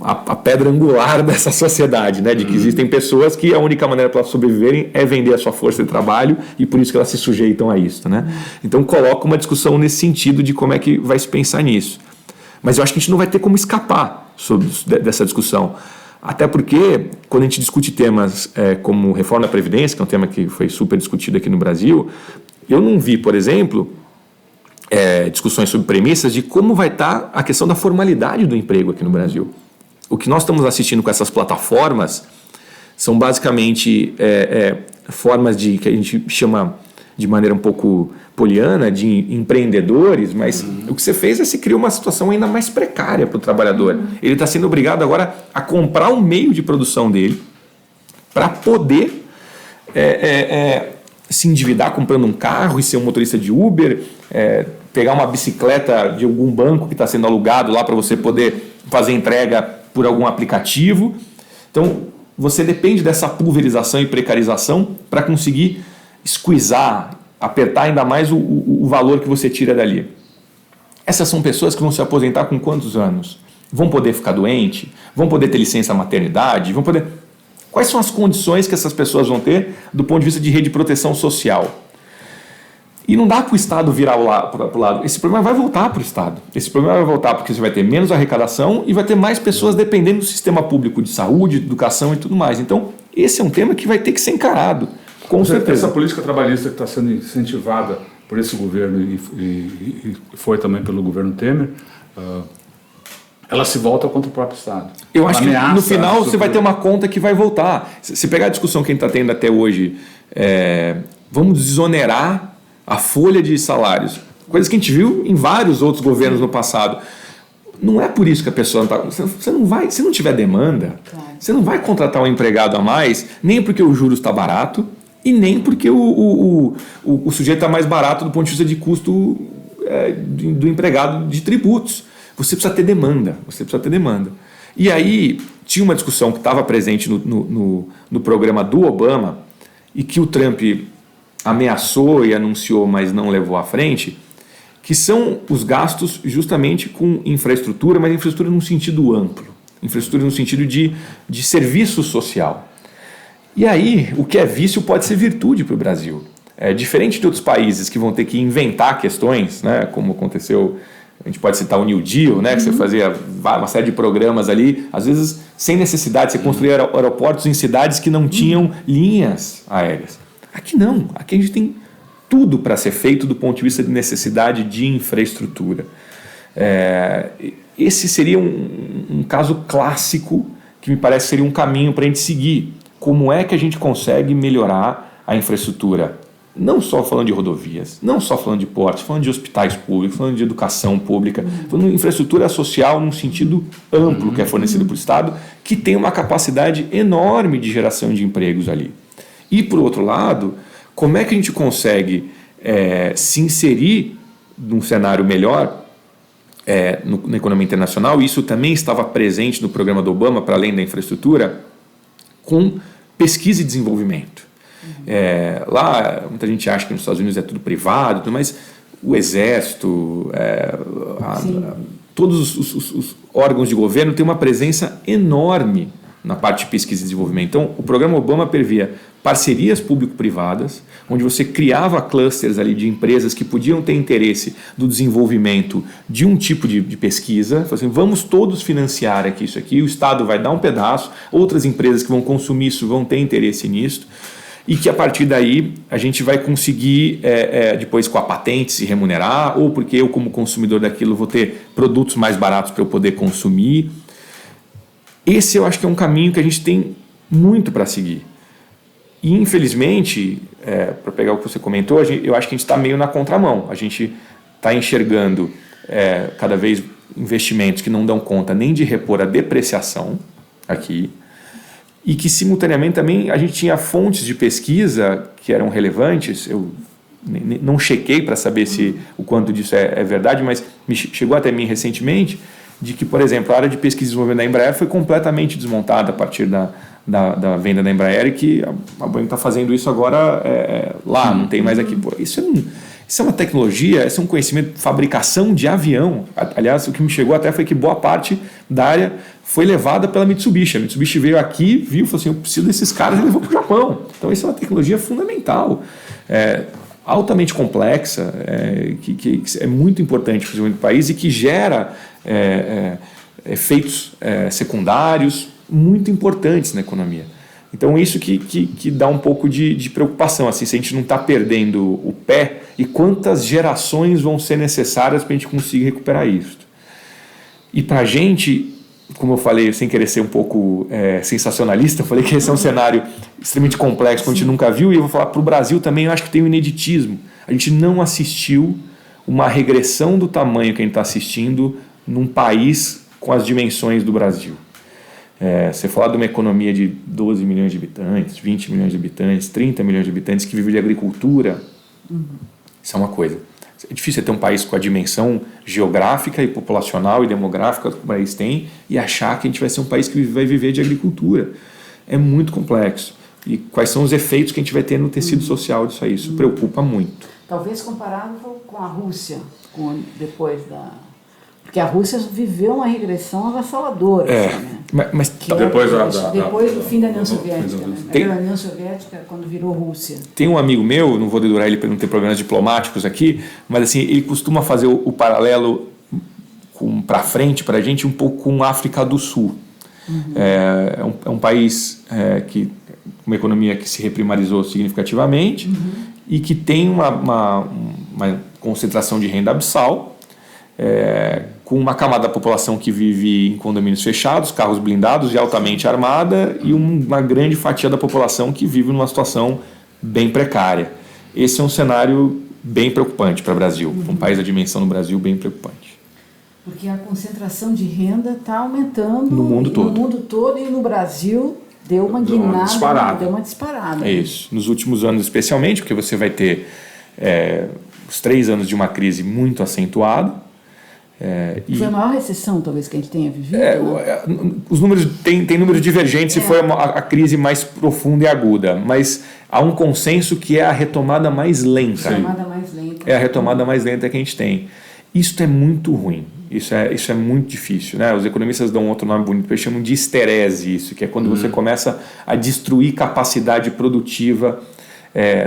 a pedra angular dessa sociedade, né? De que existem pessoas que a única maneira para elas sobreviverem é vender a sua força de trabalho e por isso que elas se sujeitam a isso, né? Então coloca uma discussão nesse sentido de como é que vai se pensar nisso. Mas eu acho que a gente não vai ter como escapar dessa discussão. Até porque, quando a gente discute temas como reforma da Previdência, que é um tema que foi super discutido aqui no Brasil, eu não vi, por exemplo, discussões sobre premissas de como vai estar a questão da formalidade do emprego aqui no Brasil. O que nós estamos assistindo com essas plataformas são basicamente formas que a gente chama de maneira um pouco poliana, de empreendedores, mas o que você fez é se criar uma situação ainda mais precária para o trabalhador. Ele está sendo obrigado agora a comprar um meio de produção dele para poder se endividar comprando um carro e ser um motorista de Uber, pegar uma bicicleta de algum banco que está sendo alugado lá para você poder fazer entrega por algum aplicativo. Então, você depende dessa pulverização e precarização para conseguir squeezar, apertar ainda mais o valor que você tira dali. Essas são pessoas que vão se aposentar com quantos anos? Vão poder ficar doente? Vão poder ter licença maternidade? Vão poder... Quais são as condições que essas pessoas vão ter do ponto de vista de rede de proteção social? E não dá para o Estado virar para o lado. Esse problema vai voltar para o Estado. Esse problema vai voltar porque você vai ter menos arrecadação e vai ter mais pessoas dependendo do sistema público de saúde, de educação e tudo mais. Então, esse é um tema que vai ter que ser encarado. Com certeza. Essa política trabalhista que está sendo incentivada por esse governo e foi também pelo governo Temer, ela se volta contra o próprio Estado. Eu acho que no final você vai ter uma conta que vai voltar. Se pegar a discussão que a gente está tendo até hoje, vamos desonerar a folha de salários, coisas que a gente viu em vários outros governos no passado. Não é por isso que a pessoa não está... Você não vai, se não tiver demanda, você não vai contratar um empregado a mais, nem porque o juros está barato e nem porque o sujeito está mais barato do ponto de vista de custo do empregado de tributos. Você precisa ter demanda. E aí tinha uma discussão que estava presente no programa do Obama e que o Trump ameaçou e anunciou, mas não levou à frente, que são os gastos justamente com infraestrutura, mas infraestrutura num sentido amplo, infraestrutura no sentido de serviço social. E aí, o que é vício pode ser virtude para o Brasil. Diferente de outros países que vão ter que inventar questões, né, como aconteceu, a gente pode citar o New Deal, né, que você fazia uma série de programas ali, às vezes sem necessidade, você construía aeroportos em cidades que não tinham linhas aéreas. Aqui não, aqui a gente tem tudo para ser feito do ponto de vista de necessidade de infraestrutura. Esse seria um caso clássico que me parece seria um caminho para a gente seguir. Como é que a gente consegue melhorar a infraestrutura? Não só falando de rodovias, não só falando de portos, falando de hospitais públicos, falando de educação pública, falando de infraestrutura social num sentido amplo que é fornecido para o Estado, que tem uma capacidade enorme de geração de empregos ali. E, por outro lado, como é que a gente consegue se inserir num cenário melhor na economia internacional? Isso também estava presente no programa do Obama, para além da infraestrutura, com pesquisa e desenvolvimento. Lá, muita gente acha que nos Estados Unidos é tudo privado, mas o Exército, todos os órgãos de governo têm uma presença enorme na parte de pesquisa e desenvolvimento. Então, o programa Obama previa parcerias público-privadas, onde você criava clusters ali de empresas que podiam ter interesse do desenvolvimento de um tipo de pesquisa. Assim, vamos todos financiar aqui isso aqui, o Estado vai dar um pedaço, outras empresas que vão consumir isso vão ter interesse nisso, e que a partir daí a gente vai conseguir depois com a patente se remunerar, ou porque eu como consumidor daquilo vou ter produtos mais baratos para eu poder consumir. Esse eu acho que é um caminho que a gente tem muito para seguir. E, infelizmente, para pegar o que você comentou, eu acho que a gente está meio na contramão. A gente está enxergando cada vez investimentos que não dão conta nem de repor a depreciação aqui, e que, simultaneamente, também a gente tinha fontes de pesquisa que eram relevantes. Eu não chequei para saber o quanto disso é verdade, mas chegou até mim recentemente, de que, por exemplo, a área de pesquisa e desenvolvimento da Embraer foi completamente desmontada a partir da venda da Embraer, e que a Boeing está fazendo isso agora lá, não tem mais aqui. Pô, isso é uma tecnologia, isso é um conhecimento de fabricação de avião. Aliás, o que me chegou até foi que boa parte da área foi levada pela Mitsubishi. A Mitsubishi veio aqui, viu, falou assim, eu preciso desses caras, e levou para o Japão. Então, isso é uma tecnologia fundamental. altamente complexa, que é muito importante para o desenvolvimento do país e que gera efeitos secundários muito importantes na economia. Então, isso que dá um pouco de preocupação, assim, se a gente não está perdendo o pé e quantas gerações vão ser necessárias para a gente conseguir recuperar isso. E para a gente, como eu falei, sem querer ser um pouco sensacionalista, eu falei que esse é um cenário extremamente complexo, que a gente nunca viu, e eu vou falar para o Brasil também, eu acho que tem um ineditismo. A gente não assistiu uma regressão do tamanho que a gente está assistindo num país com as dimensões do Brasil. Você falar de uma economia de 12 milhões de habitantes, 20 milhões de habitantes, 30 milhões de habitantes que vivem de agricultura, isso é uma coisa. É difícil ter um país com a dimensão geográfica e populacional e demográfica que o país tem e achar que a gente vai ser um país que vai viver de agricultura. É muito complexo. E quais são os efeitos que a gente vai ter no tecido social disso aí? Isso preocupa muito. Talvez comparável com a Rússia, depois da... Porque a Rússia viveu uma regressão avassaladora. Mas depois do fim da União Soviética. A União Soviética, quando virou Rússia. Tem um amigo meu, não vou dedurar ele para não ter problemas diplomáticos aqui, mas assim, ele costuma fazer o paralelo para frente, para a gente, um pouco com a África do Sul. É um país uma economia que se reprimarizou significativamente e que tem uma concentração de renda abissal, com uma camada da população que vive em condomínios fechados, carros blindados e altamente armada, e uma grande fatia da população que vive numa situação bem precária. Esse é um cenário bem preocupante para o Brasil, um país da dimensão do Brasil bem preocupante. Porque a concentração de renda está aumentando no mundo todo e no Brasil deu uma guinada, deu uma disparada. É isso. Nos últimos anos especialmente, porque você vai ter os 3 anos de uma crise muito acentuada. Foi a maior recessão, talvez, que a gente tenha vivido? Os números tem números divergentes se foi a crise mais profunda e aguda, mas há um consenso que é a retomada mais lenta. É a retomada mais lenta que a gente tem. Isso é muito ruim, isso é muito difícil, né? Os economistas dão outro nome bonito, eles chamam de histerese, isso, que é quando você começa a destruir capacidade produtiva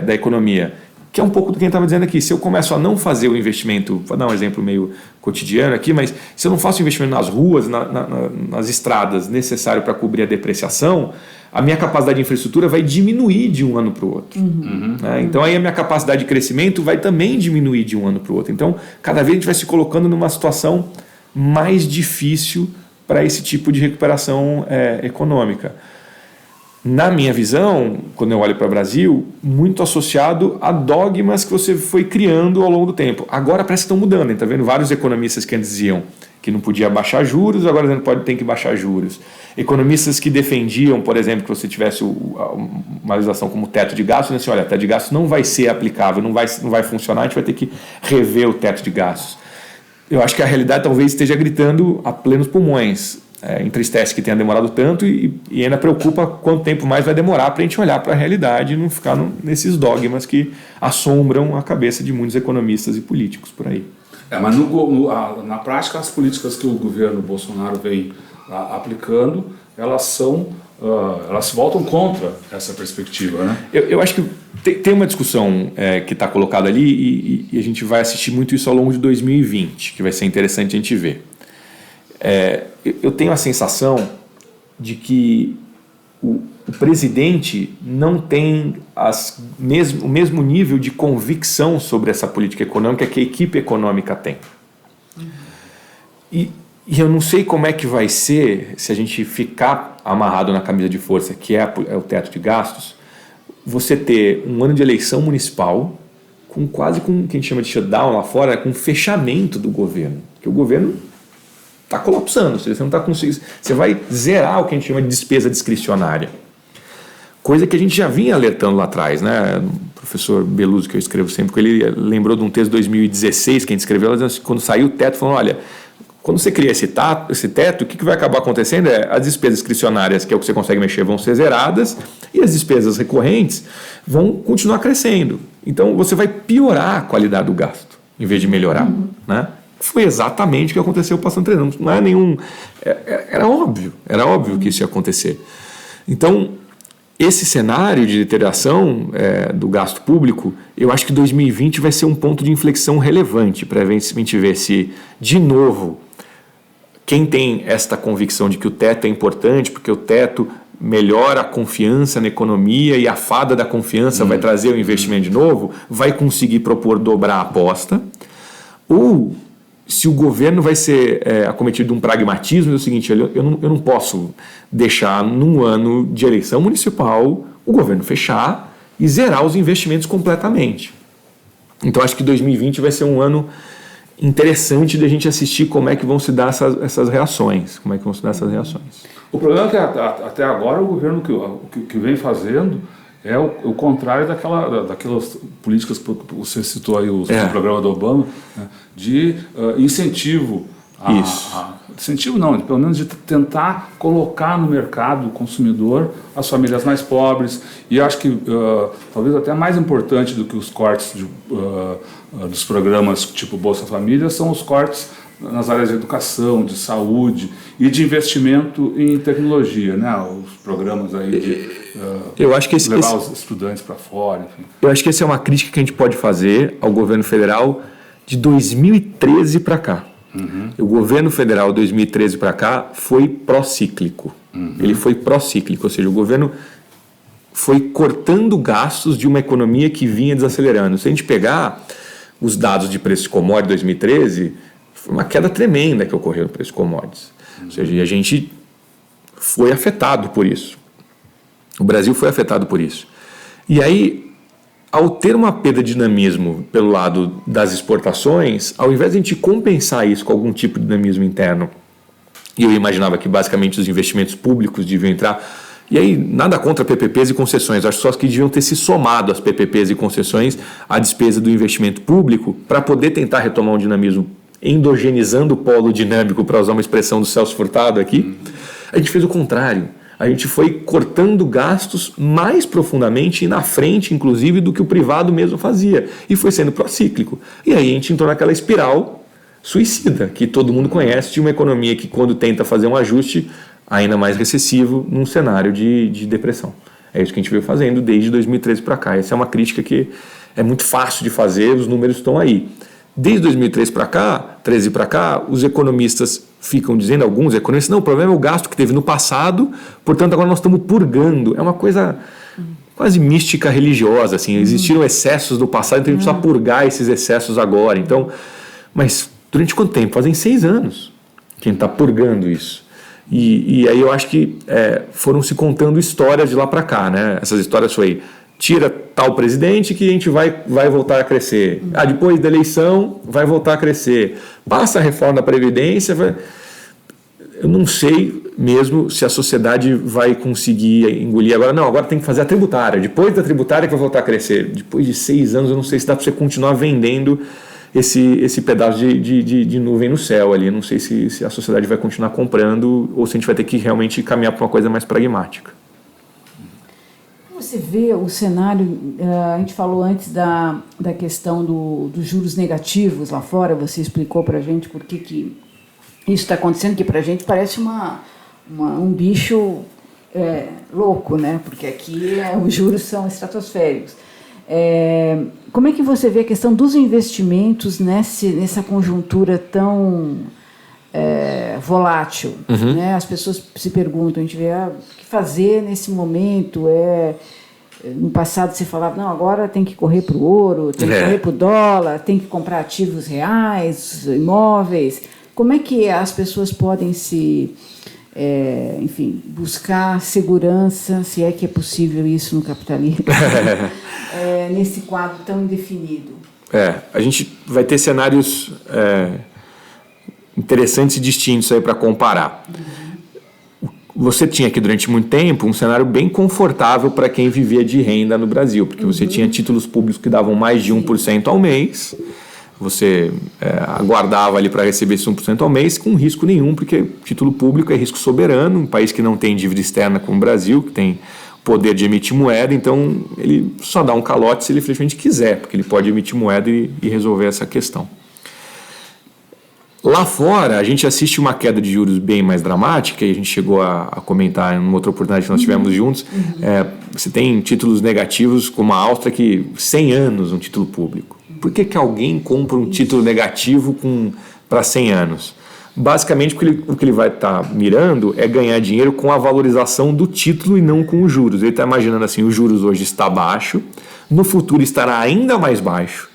da economia. Que é um pouco do que a gente estava dizendo aqui. Se eu começo a não fazer o investimento, vou dar um exemplo meio cotidiano aqui, mas se eu não faço investimento nas ruas, nas estradas necessário para cobrir a depreciação, a minha capacidade de infraestrutura vai diminuir de um ano para o outro. Né? Então aí a minha capacidade de crescimento vai também diminuir de um ano para o outro. Então cada vez a gente vai se colocando numa situação mais difícil para esse tipo de recuperação econômica. Na minha visão, quando eu olho para o Brasil, muito associado a dogmas que você foi criando ao longo do tempo. Agora parece que estão mudando, está vendo? Vários economistas que antes diziam que não podia baixar juros, agora tem que baixar juros. Economistas que defendiam, por exemplo, que você tivesse uma legislação como teto de gastos, assim, olha, teto de gastos não vai ser aplicável, não vai funcionar, a gente vai ter que rever o teto de gastos. Eu acho que a realidade talvez esteja gritando a plenos pulmões. Entristece que tenha demorado tanto e ainda preocupa quanto tempo mais vai demorar para a gente olhar para a realidade e não ficar nesses dogmas que assombram a cabeça de muitos economistas e políticos por aí. Mas na prática, as políticas que o governo Bolsonaro vem aplicando, elas voltam contra essa perspectiva, né? Eu acho que tem uma discussão que está colocada ali e a gente vai assistir muito isso ao longo de 2020, que vai ser interessante a gente ver. Eu tenho a sensação de que o presidente não tem o mesmo nível de convicção sobre essa política econômica que a equipe econômica tem. E eu não sei como é que vai ser se a gente ficar amarrado na camisa de força, que é o teto de gastos, você ter um ano de eleição municipal quase com o que a gente chama de shutdown lá fora, com fechamento do governo. Porque o governo está colapsando, você não está conseguindo. Você vai zerar o que a gente chama de despesa discricionária. Coisa que a gente já vinha alertando lá atrás, né? O professor Beluso, que eu escrevo sempre com ele, lembrou de um texto de 2016 que a gente escreveu, quando saiu o teto, falando, olha, quando você cria esse teto, o que vai acabar acontecendo as despesas discricionárias, que é o que você consegue mexer, vão ser zeradas, e as despesas recorrentes vão continuar crescendo. Então você vai piorar a qualidade do gasto, em vez de melhorar, né? Foi exatamente o que aconteceu passando 3 anos. Não é nenhum... Era óbvio que isso ia acontecer. Então, esse cenário de deterioração do gasto público, eu acho que 2020 vai ser um ponto de inflexão relevante para a gente ver se, de novo, quem tem esta convicção de que o teto é importante, porque o teto melhora a confiança na economia e a fada da confiança vai trazer o investimento de novo, vai conseguir propor dobrar a aposta, ou se o governo vai ser acometido de um pragmatismo, é o seguinte, eu não posso deixar num ano de eleição municipal o governo fechar e zerar os investimentos completamente. Então acho que 2020 vai ser um ano interessante de a gente assistir como é que vão se dar essas reações. O problema é que até agora o governo que vem fazendo é o contrário daquelas políticas que você citou aí, o programa do Obama, né, de incentivo. Incentivo não, pelo menos de tentar colocar no mercado consumidor as famílias mais pobres. E acho que talvez até mais importante do que os cortes dos programas tipo Bolsa Família são os cortes nas áreas de educação, de saúde e de investimento em tecnologia, né? Os programas aí de eu acho que levar os estudantes para fora, enfim. Eu acho que essa é uma crítica que a gente pode fazer ao governo federal de 2013 para cá. O governo federal 2013 para cá foi procíclico. Ele foi procíclico, ou seja, o governo foi cortando gastos de uma economia que vinha desacelerando. Se a gente pegar os dados de preço de commodities de 2013, foi uma queda tremenda que ocorreu no preço de commodities. Ou seja, e a gente foi afetado por isso. O Brasil foi afetado por isso. E aí, ao ter uma perda de dinamismo pelo lado das exportações, ao invés de a gente compensar isso com algum tipo de dinamismo interno, e eu imaginava que basicamente os investimentos públicos deviam entrar, e aí nada contra PPPs e concessões, acho só que deviam ter se somado as PPPs e concessões à despesa do investimento público para poder tentar retomar um dinamismo endogenizando o polo dinâmico, para usar uma expressão do Celso Furtado aqui. A gente fez o contrário. A gente foi cortando gastos mais profundamente e na frente, inclusive, do que o privado mesmo fazia. E foi sendo procíclico. E aí a gente entrou naquela espiral suicida, que todo mundo conhece, de uma economia que, quando tenta fazer um ajuste, ainda mais recessivo, num cenário de depressão. É isso que a gente veio fazendo desde 2013 para cá. Essa é uma crítica que é muito fácil de fazer, os números estão aí. Desde 2013 para cá, os economistas ficam dizendo, alguns economistas, não, o problema é o gasto que teve no passado, portanto agora nós estamos purgando. É uma coisa quase mística religiosa, assim, existiram excessos do passado, então a gente precisa purgar esses excessos agora. Então, mas durante quanto tempo? Fazem 6 anos que a gente está purgando isso. E aí eu acho que foram se contando histórias de lá para cá, né? Essas histórias foi... Tira tal presidente que a gente vai voltar a crescer. Depois da eleição, vai voltar a crescer. Passa a reforma da Previdência. Eu não sei mesmo se a sociedade vai conseguir engolir agora. Não, agora tem que fazer a tributária. Depois da tributária que vai voltar a crescer. Depois de 6 anos, eu não sei se dá para você continuar vendendo esse pedaço de nuvem no céu ali. Eu não sei se a sociedade vai continuar comprando ou se a gente vai ter que realmente caminhar para uma coisa mais pragmática. Você vê o cenário, a gente falou antes da questão dos juros negativos lá fora, você explicou para a gente por que isso está acontecendo, que para a gente parece um bicho louco, né? Porque aqui os juros são estratosféricos. Como é que você vê a questão dos investimentos nessa conjuntura tão volátil? Né? As pessoas se perguntam, a gente vê o que fazer nesse momento. No passado se falava, não, agora tem que correr para o ouro, tem que correr para o dólar, tem que comprar ativos reais, imóveis. Como é que as pessoas podem buscar segurança, se é que é possível isso no capitalismo, nesse quadro tão indefinido? A gente vai ter cenários interessantes e distintos aí para comparar. Você tinha aqui durante muito tempo um cenário bem confortável para quem vivia de renda no Brasil, porque você tinha títulos públicos que davam mais de 1% ao mês, você aguardava ali para receber esse 1% ao mês com risco nenhum, porque título público é risco soberano, um país que não tem dívida externa como o Brasil, que tem poder de emitir moeda, então ele só dá um calote se ele efetivamente quiser, porque ele pode emitir moeda e resolver essa questão. Lá fora, a gente assiste uma queda de juros bem mais dramática, e a gente chegou a comentar em uma outra oportunidade que nós tivemos juntos. Você tem títulos negativos, como a Áustria, que 100 anos um título público. Por que alguém compra um título negativo para 100 anos? Basicamente, o que ele vai estar mirando é ganhar dinheiro com a valorização do título e não com os juros. Ele está imaginando assim, os juros hoje está baixo, no futuro estará ainda mais baixo.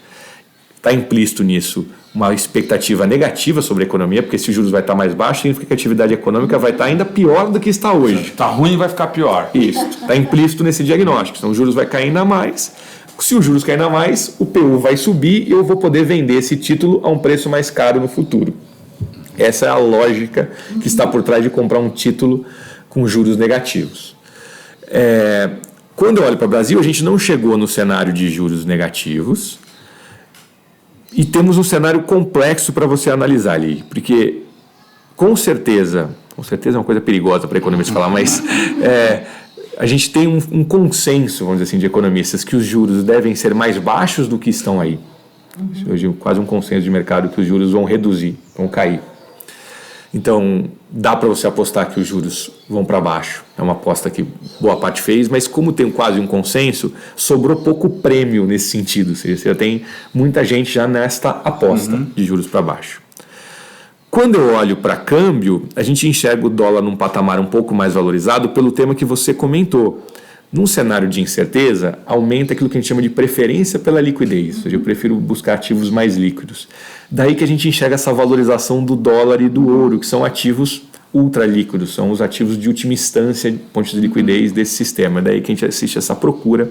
Está implícito nisso uma expectativa negativa sobre a economia, porque se os juros vai estar mais baixo, significa que a atividade econômica vai estar ainda pior do que está hoje. Está ruim, vai ficar pior. Isso, está implícito nesse diagnóstico. Então os juros vai cair ainda mais. Se os juros caírem ainda mais, o PU vai subir e eu vou poder vender esse título a um preço mais caro no futuro. Essa é a lógica que está por trás de comprar um título com juros negativos. Quando eu olho para o Brasil, a gente não chegou no cenário de juros negativos e temos um cenário complexo para você analisar ali, porque com certeza é uma coisa perigosa para economistas falar, mas a gente tem um consenso, vamos dizer assim, de economistas que os juros devem ser mais baixos do que estão aí. Hoje quase um consenso de mercado que os juros vão reduzir, vão cair. Então, dá para você apostar que os juros vão para baixo. É uma aposta que boa parte fez, mas como tem quase um consenso, sobrou pouco prêmio nesse sentido. Ou seja, você já tem muita gente já nesta aposta de juros para baixo. Quando eu olho para câmbio, a gente enxerga o dólar num patamar um pouco mais valorizado pelo tema que você comentou. Num cenário de incerteza, aumenta aquilo que a gente chama de preferência pela liquidez. Ou seja, eu prefiro buscar ativos mais líquidos. Daí que a gente enxerga essa valorização do dólar e do ouro, que são ativos ultra líquidos, são os ativos de última instância, de ponto de liquidez desse sistema. Daí que a gente assiste essa procura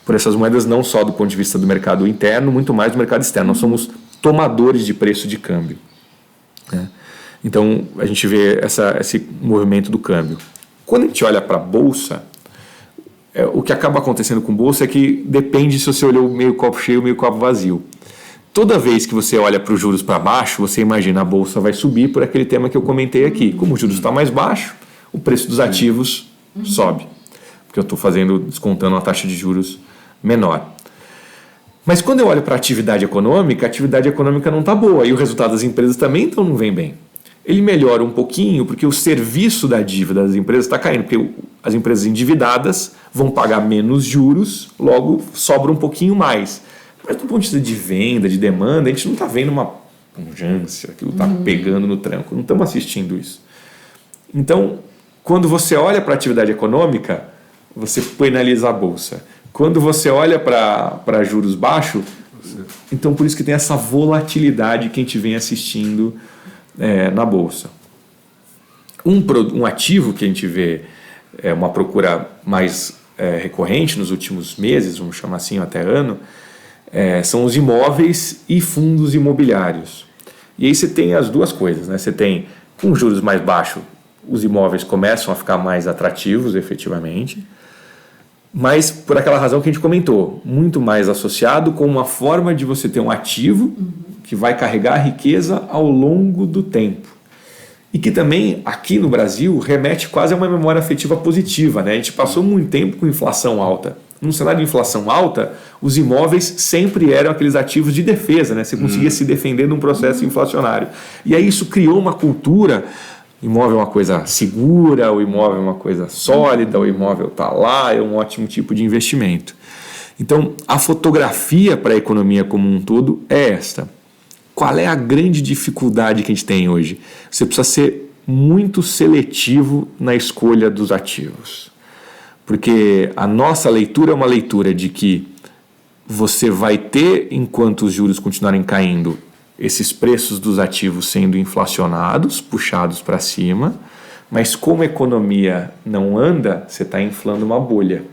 por essas moedas, não só do ponto de vista do mercado interno, muito mais do mercado externo. Nós somos tomadores de preço de câmbio. Então, a gente vê esse movimento do câmbio. Quando a gente olha para a Bolsa, o que acaba acontecendo com bolsa é que depende se você olhou meio copo cheio ou meio copo vazio. Toda vez que você olha para os juros para baixo, você imagina a bolsa vai subir por aquele tema que eu comentei aqui. Como o juros está mais baixo, o preço dos ativos sobe, porque eu estou descontando uma taxa de juros menor. Mas quando eu olho para a atividade econômica não está boa e o resultado das empresas também então não vem bem. Ele melhora um pouquinho porque o serviço da dívida das empresas está caindo, porque as empresas endividadas vão pagar menos juros, logo sobra um pouquinho mais. Mas do ponto de vista de venda, de demanda, a gente não está vendo uma pujança, aquilo está pegando no tranco, não estamos assistindo isso. Então, quando você olha para a atividade econômica, você penaliza a bolsa. Quando você olha para juros baixos, então por isso que tem essa volatilidade que a gente vem assistindo na bolsa. Um ativo que a gente vê uma procura mais recorrente nos últimos meses, vamos chamar assim, até ano, são os imóveis e fundos imobiliários. E aí você tem as duas coisas, né? Você tem, com juros mais baixos, os imóveis começam a ficar mais atrativos, efetivamente, mas por aquela razão que a gente comentou, muito mais associado com uma forma de você ter um ativo que vai carregar a riqueza ao longo do tempo. E que também, aqui no Brasil, remete quase a uma memória afetiva positiva, né? A gente passou muito tempo com inflação alta. Num cenário de inflação alta, os imóveis sempre eram aqueles ativos de defesa, né? Você conseguia se defender num processo inflacionário. E aí isso criou uma cultura, o imóvel é uma coisa segura, o imóvel é uma coisa sólida, o imóvel está lá, é um ótimo tipo de investimento. Então, a fotografia para a economia como um todo é esta. Qual é a grande dificuldade que a gente tem hoje? Você precisa ser muito seletivo na escolha dos ativos. Porque a nossa leitura é uma leitura de que você vai ter, enquanto os juros continuarem caindo, esses preços dos ativos sendo inflacionados, puxados para cima, mas como a economia não anda, você está inflando uma bolha.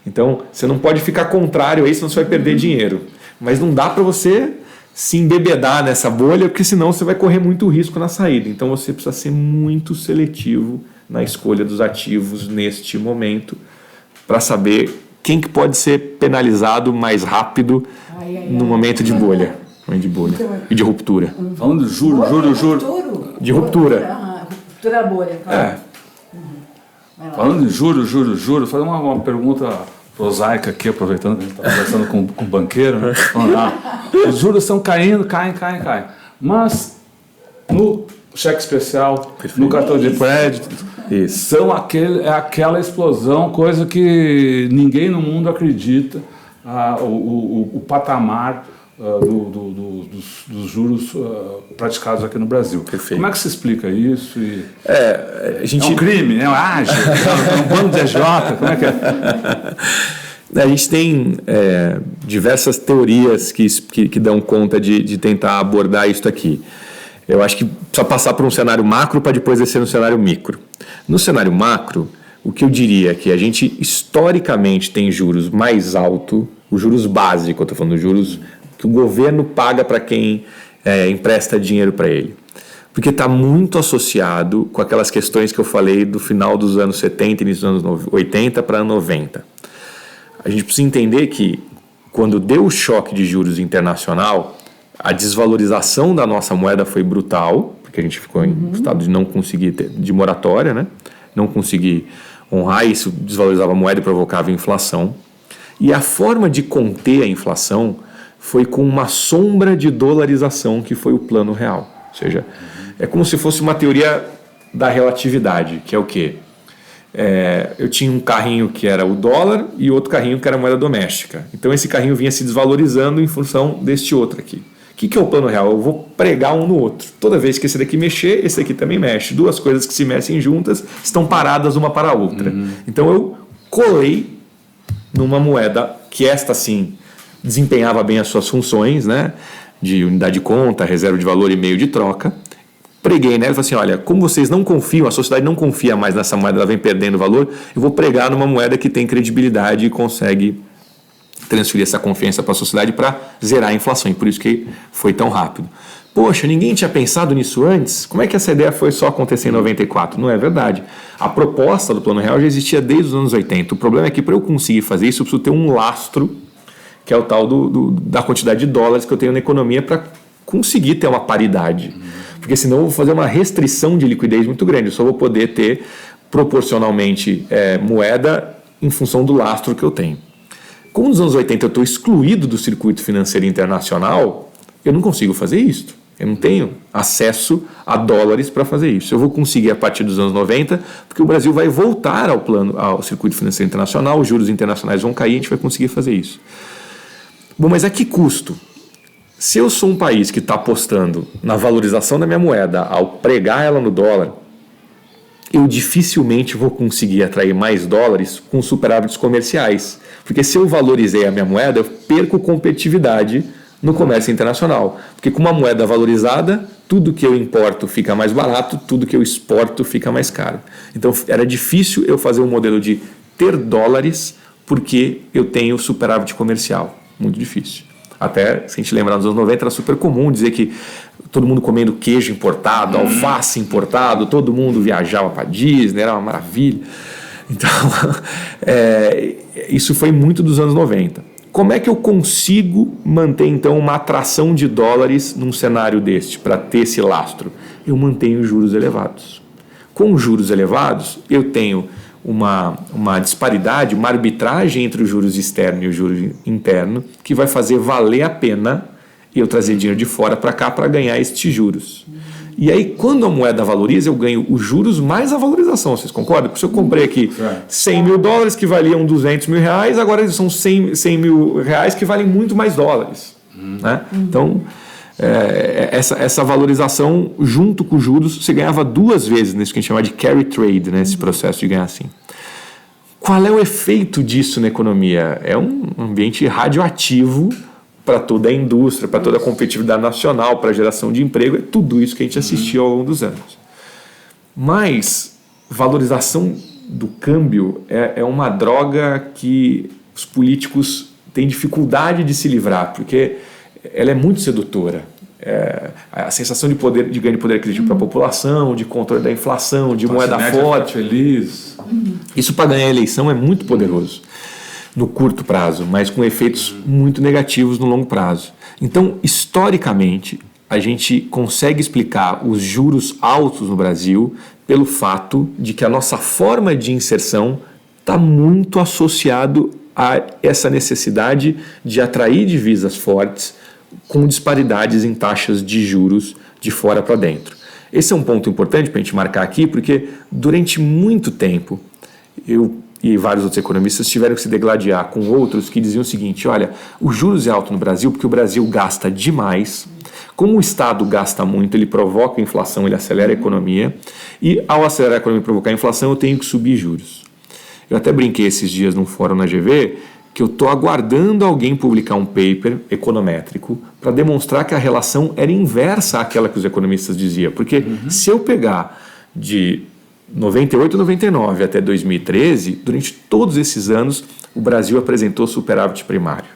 Então, você não pode ficar contrário a isso, senão você vai perder dinheiro. Mas não dá para você se embebedar nessa bolha, porque senão você vai correr muito risco na saída. Então, você precisa ser muito seletivo na escolha dos ativos neste momento, para saber quem que pode ser penalizado mais rápido no momento de bolha. De bolha e de ruptura. Falando de juros. De ruptura. Ruptura da bolha. Falando de juros, fazer uma pergunta prosaica aqui, aproveitando que a gente está conversando com o banqueiro. Né? Os juros estão caindo, caem. Mas no cheque especial, Perfeito. no cartão de crédito. Isso. São aquela explosão, coisa que ninguém no mundo acredita, o patamar dos juros praticados aqui no Brasil. Perfeito. Como é que se explica isso? A gente... É um crime, é um ágio, é um bando de agiota, como é que é? A gente tem diversas teorias que dão conta de tentar abordar isso aqui. Eu acho que precisa passar por um cenário macro para depois descer no cenário micro. No cenário macro, o que eu diria é que a gente historicamente tem juros mais altos, os juros básicos, eu estou falando, os juros que o governo paga para quem empresta dinheiro para ele. Porque está muito associado com aquelas questões que eu falei do final dos anos 70 e início dos anos 80 para 90. A gente precisa entender que quando deu o choque de juros internacional, a desvalorização da nossa moeda foi brutal, porque a gente ficou em estado de não conseguir de moratória, né? Não conseguir honrar isso, desvalorizava a moeda e provocava inflação. E a forma de conter a inflação foi com uma sombra de dolarização, que foi o Plano Real. Ou seja, é como se fosse uma teoria da relatividade, que é o quê? Eu tinha um carrinho que era o dólar e outro carrinho que era a moeda doméstica. Então esse carrinho vinha se desvalorizando em função deste outro aqui. O que é o Plano Real? Eu vou pregar um no outro. Toda vez que esse daqui mexer, esse daqui também mexe. Duas coisas que se mexem juntas estão paradas uma para a outra. Então eu colei numa moeda que esta sim desempenhava bem as suas funções, né? De unidade de conta, reserva de valor e meio de troca. Preguei nela e falei assim, olha, como vocês não confiam, a sociedade não confia mais nessa moeda, ela vem perdendo valor, eu vou pregar numa moeda que tem credibilidade e consegue transferir essa confiança para a sociedade para zerar a inflação, e por isso que foi tão rápido. Poxa, ninguém tinha pensado nisso antes? Como é que essa ideia foi só acontecer em 94? Não é verdade. A proposta do Plano Real já existia desde os anos 80. O problema é que para eu conseguir fazer isso, eu preciso ter um lastro, que é o tal da quantidade de dólares que eu tenho na economia para conseguir ter uma paridade. Porque senão eu vou fazer uma restrição de liquidez muito grande. Eu só vou poder ter proporcionalmente moeda em função do lastro que eu tenho. Como nos anos 80 eu estou excluído do circuito financeiro internacional, eu não consigo fazer isso. Eu não tenho acesso a dólares para fazer isso. Eu vou conseguir a partir dos anos 90, porque o Brasil vai voltar ao circuito financeiro internacional, os juros internacionais vão cair, a gente vai conseguir fazer isso. Bom, mas a que custo? Se eu sou um país que está apostando na valorização da minha moeda ao pregar ela no dólar, eu dificilmente vou conseguir atrair mais dólares com superávites comerciais. Porque se eu valorizei a minha moeda, eu perco competitividade no comércio internacional. Porque com uma moeda valorizada, tudo que eu importo fica mais barato, tudo que eu exporto fica mais caro. Então era difícil eu fazer um modelo de ter dólares porque eu tenho superávit comercial. Muito difícil. Até, se a gente lembrar, nos anos 90 era super comum dizer que todo mundo comendo queijo importado, alface importado, todo mundo viajava para Disney, era uma maravilha. Então, isso foi muito dos anos 90. Como é que eu consigo manter, então, uma atração de dólares num cenário deste, para ter esse lastro? Eu mantenho juros elevados. Com juros elevados, eu tenho uma disparidade, uma arbitragem entre os juros externos e o juros interno, que vai fazer valer a pena eu trazer dinheiro de fora para cá para ganhar estes juros. E aí, quando a moeda valoriza, eu ganho os juros mais a valorização. Vocês concordam? Porque se eu comprei aqui 100 mil dólares que valiam 200 mil reais, agora eles são 100 mil reais que valem muito mais dólares. Né? Então, essa valorização junto com os juros, você ganhava duas vezes nisso que a gente chama de carry trade, né? Esse processo de ganhar assim. Qual é o efeito disso na economia? É um ambiente radioativo para toda a indústria, para toda a competitividade nacional, para a geração de emprego, é tudo isso que a gente assistiu ao longo dos anos. Mas valorização do câmbio é uma droga que os políticos têm dificuldade de se livrar, porque ela é muito sedutora. A sensação de poder, de ganho de poder aquisitivo para a população, de controle da inflação, de moeda forte. Feliz. Isso para ganhar a eleição é muito poderoso no curto prazo, mas com efeitos muito negativos no longo prazo. Então, historicamente, a gente consegue explicar os juros altos no Brasil pelo fato de que a nossa forma de inserção está muito associado a essa necessidade de atrair divisas fortes com disparidades em taxas de juros de fora para dentro. Esse é um ponto importante para a gente marcar aqui, porque durante muito tempo eu e vários outros economistas tiveram que se degladiar com outros que diziam o seguinte: olha, os juros é alto no Brasil porque o Brasil gasta demais. Como o Estado gasta muito, ele provoca a inflação, ele acelera a economia, e ao acelerar a economia e provocar a inflação, eu tenho que subir juros. Eu até brinquei esses dias num fórum na GV que eu estou aguardando alguém publicar um paper econométrico para demonstrar que a relação era inversa àquela que os economistas diziam. Porque se eu pegar de 98, 99 até 2013, durante todos esses anos, o Brasil apresentou superávit primário.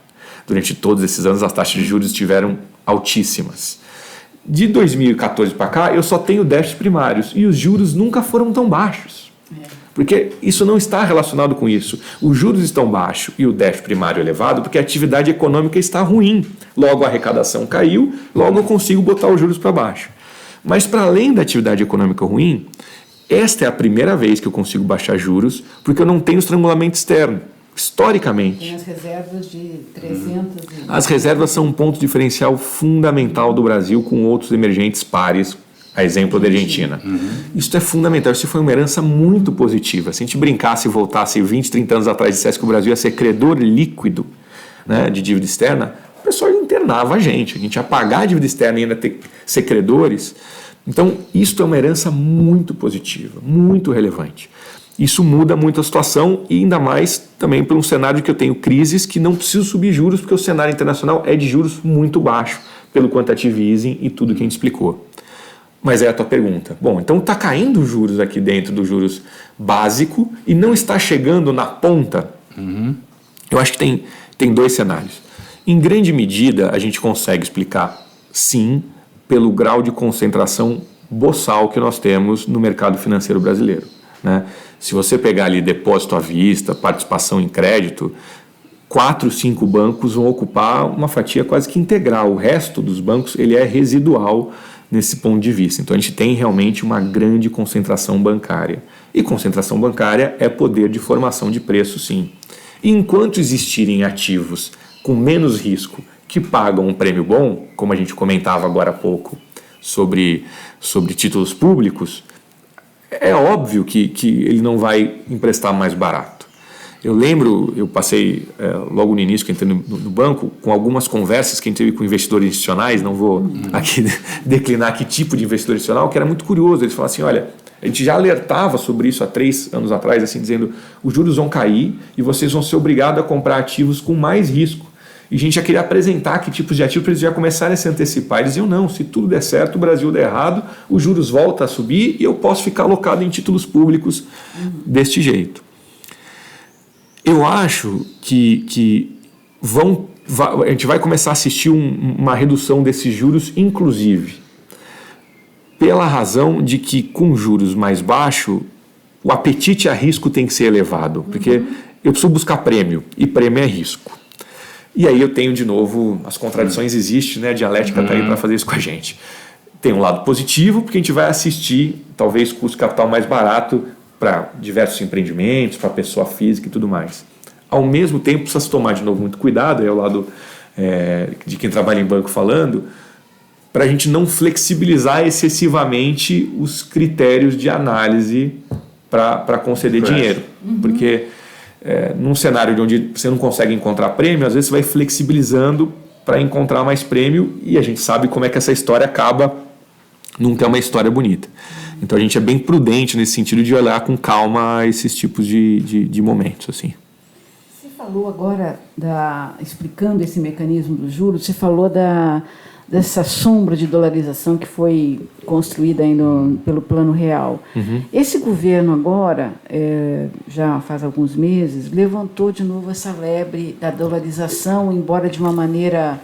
Durante todos esses anos, as taxas de juros estiveram altíssimas. De 2014 para cá, eu só tenho déficits primários e os juros nunca foram tão baixos. Porque isso não está relacionado com isso. Os juros estão baixos e o déficit primário elevado porque a atividade econômica está ruim. Logo a arrecadação caiu, logo eu consigo botar os juros para baixo. Mas para além da atividade econômica ruim, esta é a primeira vez que eu consigo baixar juros porque eu não tenho estrangulamento externo. Historicamente. Tem as reservas de 300... As reservas são um ponto diferencial fundamental do Brasil com outros emergentes pares, a exemplo da Argentina. Isso é fundamental, isso foi uma herança muito positiva. Se a gente brincasse e voltasse 20, 30 anos atrás e dissesse que o Brasil ia ser credor líquido, né, de dívida externa, o pessoal internava a gente ia pagar a dívida externa e ainda ser credores. Então, isso é uma herança muito positiva, muito relevante. Isso muda muito a situação e ainda mais também por um cenário que eu tenho crises que não preciso subir juros porque o cenário internacional é de juros muito baixo pelo quantitative easing e tudo que a gente explicou. Mas é a tua pergunta. Bom, então está caindo os juros aqui dentro dos juros básico e não está chegando na ponta. Eu acho que tem dois cenários. Em grande medida, a gente consegue explicar, sim, pelo grau de concentração boçal que nós temos no mercado financeiro brasileiro, né? Se você pegar ali depósito à vista, participação em crédito, 4, 5 bancos vão ocupar uma fatia quase que integral. O resto dos bancos ele é residual nesse ponto de vista. Então a gente tem realmente uma grande concentração bancária. E concentração bancária é poder de formação de preço, sim. E enquanto existirem ativos com menos risco que pagam um prêmio bom, como a gente comentava agora há pouco sobre títulos públicos, é óbvio que ele não vai emprestar mais barato. Eu lembro, eu passei logo no início que entrei no banco, com algumas conversas que a gente teve com investidores institucionais, não vou aqui declinar que tipo de investidor institucional, que era muito curioso. Eles falavam assim, olha, a gente já alertava sobre isso há 3 anos atrás, assim, dizendo os juros vão cair e vocês vão ser obrigados a comprar ativos com mais risco. E a gente já queria apresentar que tipos de ativos para eles já começarem a se antecipar. Eles diziam, não, se tudo der certo, o Brasil der errado, os juros voltam a subir e eu posso ficar alocado em títulos públicos deste jeito. Eu acho que a gente vai começar a assistir uma redução desses juros, inclusive pela razão de que com juros mais baixos, o apetite a risco tem que ser elevado, porque eu preciso buscar prêmio, e prêmio é risco. E aí eu tenho, de novo, as contradições existem, né? A dialética está aí para fazer isso com a gente. Tem um lado positivo, porque a gente vai assistir, talvez, custo capital mais barato para diversos empreendimentos, para pessoa física e tudo mais. Ao mesmo tempo, precisa se tomar, de novo, muito cuidado, é o lado de quem trabalha em banco falando, para a gente não flexibilizar excessivamente os critérios de análise para conceder dinheiro. Porque num cenário onde você não consegue encontrar prêmio, às vezes você vai flexibilizando para encontrar mais prêmio e a gente sabe como é que essa história acaba, nunca é uma história bonita. Então a gente é bem prudente nesse sentido de olhar com calma esses tipos de momentos. Assim. Você falou agora, explicando esse mecanismo dos juros, você falou dessa sombra de dolarização que foi construída aí pelo Plano Real. Esse governo agora, já faz alguns meses, levantou de novo essa lebre da dolarização, embora de uma maneira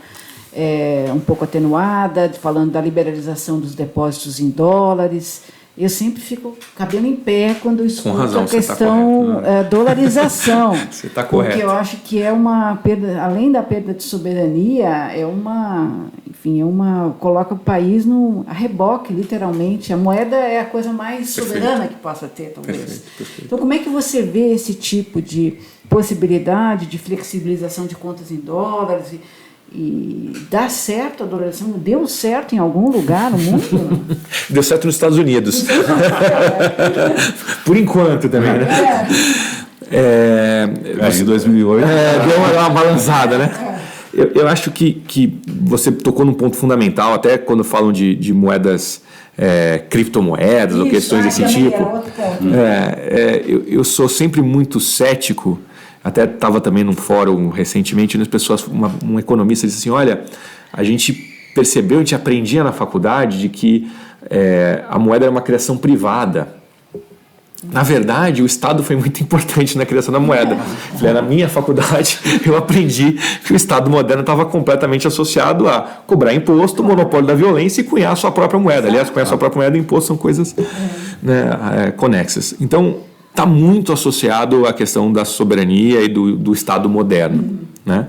um pouco atenuada, falando da liberalização dos depósitos em dólares. Eu sempre fico cabelo em pé quando escuto a questão dolarização. Você está correto. Porque eu acho que é uma perda, além da perda de soberania, coloca o país a reboque, literalmente. A moeda é a coisa mais soberana que possa ter, talvez. Perfeito. Então, como é que você vê esse tipo de possibilidade de flexibilização de contas em dólares E dá certo a dolarização? Deu certo em algum lugar no mundo? Deu certo nos Estados Unidos. Por enquanto também, né? Em 2008. Deu uma balançada, né? Eu acho que você tocou num ponto fundamental, até quando falam de moedas, criptomoedas ou questões desse tipo. Eu sou sempre muito cético. Até estava também num fórum recentemente, onde as pessoas, um economista disse assim, olha, a gente percebeu, a gente aprendia na faculdade de que a moeda era uma criação privada. Na verdade, o Estado foi muito importante na criação da moeda. Na minha faculdade, eu aprendi que o Estado moderno estava completamente associado a cobrar imposto, monopólio da violência e cunhar a sua própria moeda. Aliás, cunhar a sua própria moeda e imposto são coisas conexas. Então, está muito associado à questão da soberania e do Estado moderno. Né?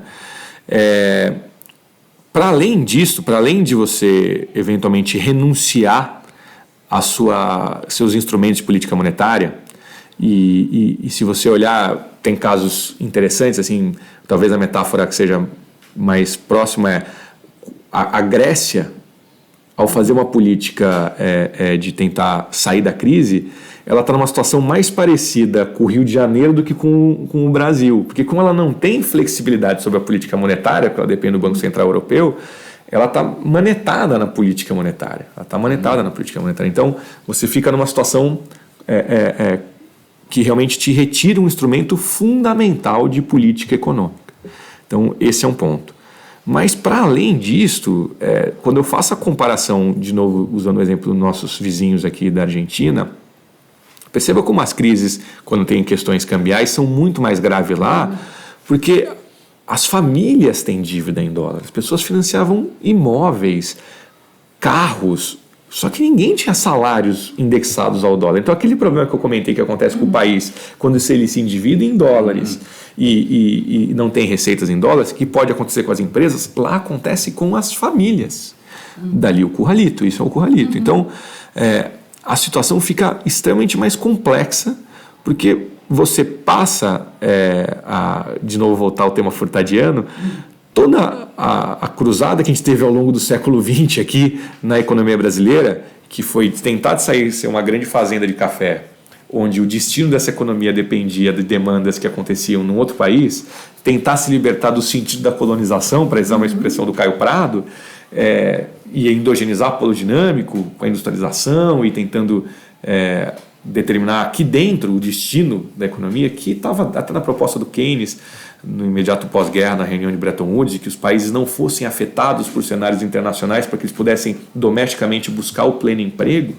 Para além disso, para além de você eventualmente renunciar a seus instrumentos de política monetária, e se você olhar, tem casos interessantes, assim, talvez a metáfora que seja mais próxima é a Grécia, ao fazer uma política de tentar sair da crise, ela está numa situação mais parecida com o Rio de Janeiro do que com o Brasil. Porque como ela não tem flexibilidade sobre a política monetária, porque ela depende do Banco Central Europeu, ela está manetada na política monetária. Então, você fica numa situação que realmente te retira um instrumento fundamental de política econômica. Então, esse é um ponto. Mas, para além disto, quando eu faço a comparação, de novo, usando o exemplo dos nossos vizinhos aqui da Argentina, perceba como as crises, quando tem questões cambiais, são muito mais graves lá, porque as famílias têm dívida em dólar. As pessoas financiavam imóveis, carros, só que ninguém tinha salários indexados ao dólar. Então, aquele problema que eu comentei que acontece com o país, quando ele se endivida em dólares e não tem receitas em dólares, que pode acontecer com as empresas, lá acontece com as famílias. Dali o curralito, isso é o curralito. Então, a situação fica extremamente mais complexa, porque você passa, de novo voltar ao tema furtadiano, toda a cruzada que a gente teve ao longo do século XX aqui na economia brasileira, que foi tentar ser uma grande fazenda de café, onde o destino dessa economia dependia de demandas que aconteciam num outro país, tentar se libertar do sentido da colonização, para usar uma expressão do Caio Prado, e endogenizar polo dinâmico com a industrialização e tentando determinar aqui dentro o destino da economia, que estava até na proposta do Keynes, no imediato pós-guerra, na reunião de Bretton Woods, que os países não fossem afetados por cenários internacionais para que eles pudessem domesticamente buscar o pleno emprego.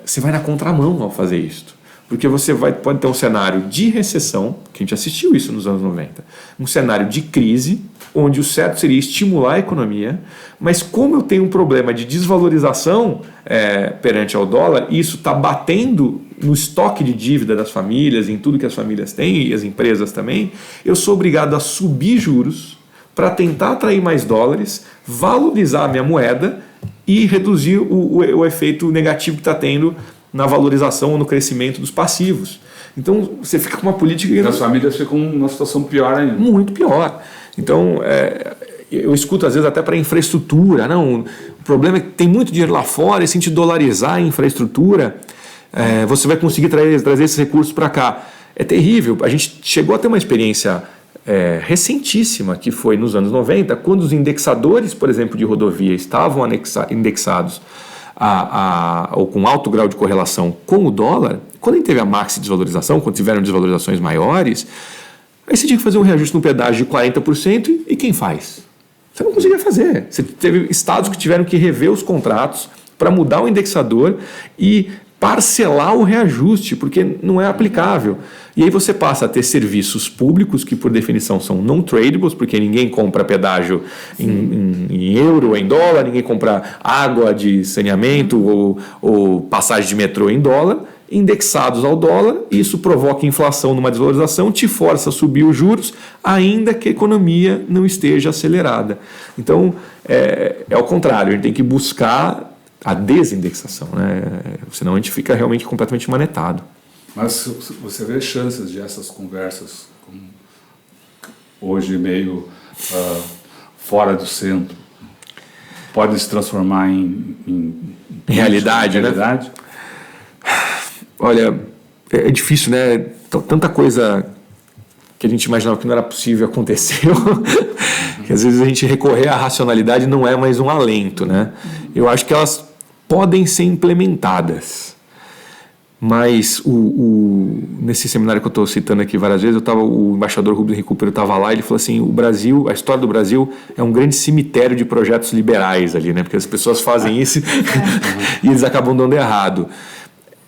Você vai na contramão ao fazer isso. Porque você pode ter um cenário de recessão, que a gente assistiu isso nos anos 90, um cenário de crise, onde o certo seria estimular a economia, mas como eu tenho um problema de desvalorização perante ao dólar, e isso está batendo no estoque de dívida das famílias, em tudo que as famílias têm, e as empresas também, eu sou obrigado a subir juros para tentar atrair mais dólares, valorizar a minha moeda e reduzir o efeito negativo que está tendo na valorização ou no crescimento dos passivos. Então, você fica com uma política... E as famílias ficam numa situação pior ainda. Muito pior. Então, eu escuto às vezes até para infraestrutura. Não, o problema é que tem muito dinheiro lá fora, e se a gente dolarizar a infraestrutura, você vai conseguir trazer esses recursos para cá. É terrível. A gente chegou a ter uma experiência recentíssima, que foi nos anos 90, quando os indexadores, por exemplo, de rodovia estavam indexados ou com alto grau de correlação com o dólar. Quando a gente teve a maxi desvalorização, quando tiveram desvalorizações maiores, aí você tinha que fazer um reajuste no pedágio de 40%, e quem faz? Você não conseguia fazer. Você teve estados que tiveram que rever os contratos para mudar o indexador e parcelar o reajuste, porque não é aplicável. E aí você passa a ter serviços públicos que, por definição, são non-tradables, porque ninguém compra pedágio em euro ou em dólar, ninguém compra água de saneamento ou passagem de metrô em dólar, indexados ao dólar. Isso provoca inflação numa desvalorização, te força a subir os juros, ainda que a economia não esteja acelerada. Então, é ao contrário, a gente tem que buscar a desindexação, né? Senão a gente fica realmente completamente manetado. Mas você vê chances de essas conversas hoje meio fora do centro pode se transformar em realidade, né? Olha, é difícil, né? Tanta coisa que a gente imaginava que não era possível aconteceu, que às vezes a gente recorrer à racionalidade não é mais um alento, né? Eu acho que elas podem ser implementadas, mas nesse seminário que eu estou citando aqui várias vezes, o embaixador Rubens Recupero estava lá e ele falou assim, a história do Brasil é um grande cemitério de projetos liberais ali, né? Porque as pessoas fazem isso e eles acabam dando errado.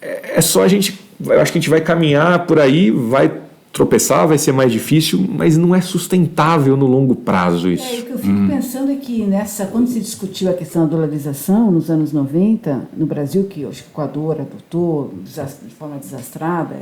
É só eu acho que a gente vai caminhar por aí, vai tropeçar, vai ser mais difícil, mas não é sustentável no longo prazo isso. O que eu fico pensando é que quando se discutiu a questão da dolarização nos anos 90, no Brasil, que eu acho que o Equador adotou de forma desastrada,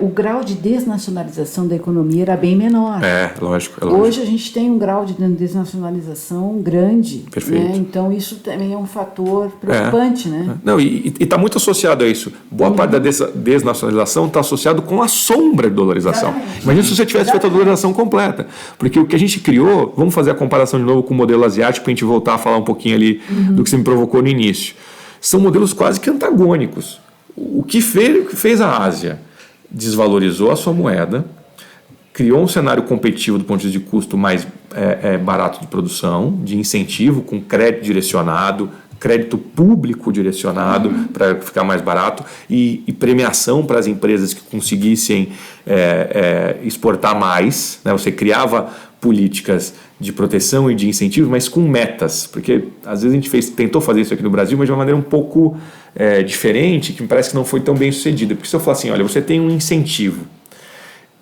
o grau de desnacionalização da economia era bem menor. Lógico. Hoje a gente tem um grau de desnacionalização grande. Perfeito. Né? Então isso também é um fator preocupante. Né? Não, e está muito associado a isso. Boa parte da desnacionalização está associado com a sombra de dolarização. Exatamente. Imagina se você tivesse feito a dolarização completa. Porque o que a gente criou, vamos fazer a comparação de novo com o modelo asiático para a gente voltar a falar um pouquinho ali do que você me provocou no início. São modelos quase que antagônicos. O que fez a Ásia? Desvalorizou a sua moeda, criou um cenário competitivo do ponto de vista de custo mais barato de produção, de incentivo com crédito direcionado, crédito público direcionado para ficar mais barato e premiação para as empresas que conseguissem exportar mais. Né? Você criava políticas de proteção e de incentivo, mas com metas, porque às vezes a gente tentou fazer isso aqui no Brasil, mas de uma maneira um pouco diferente, que me parece que não foi tão bem sucedida. Porque se eu falar assim, olha, você tem um incentivo,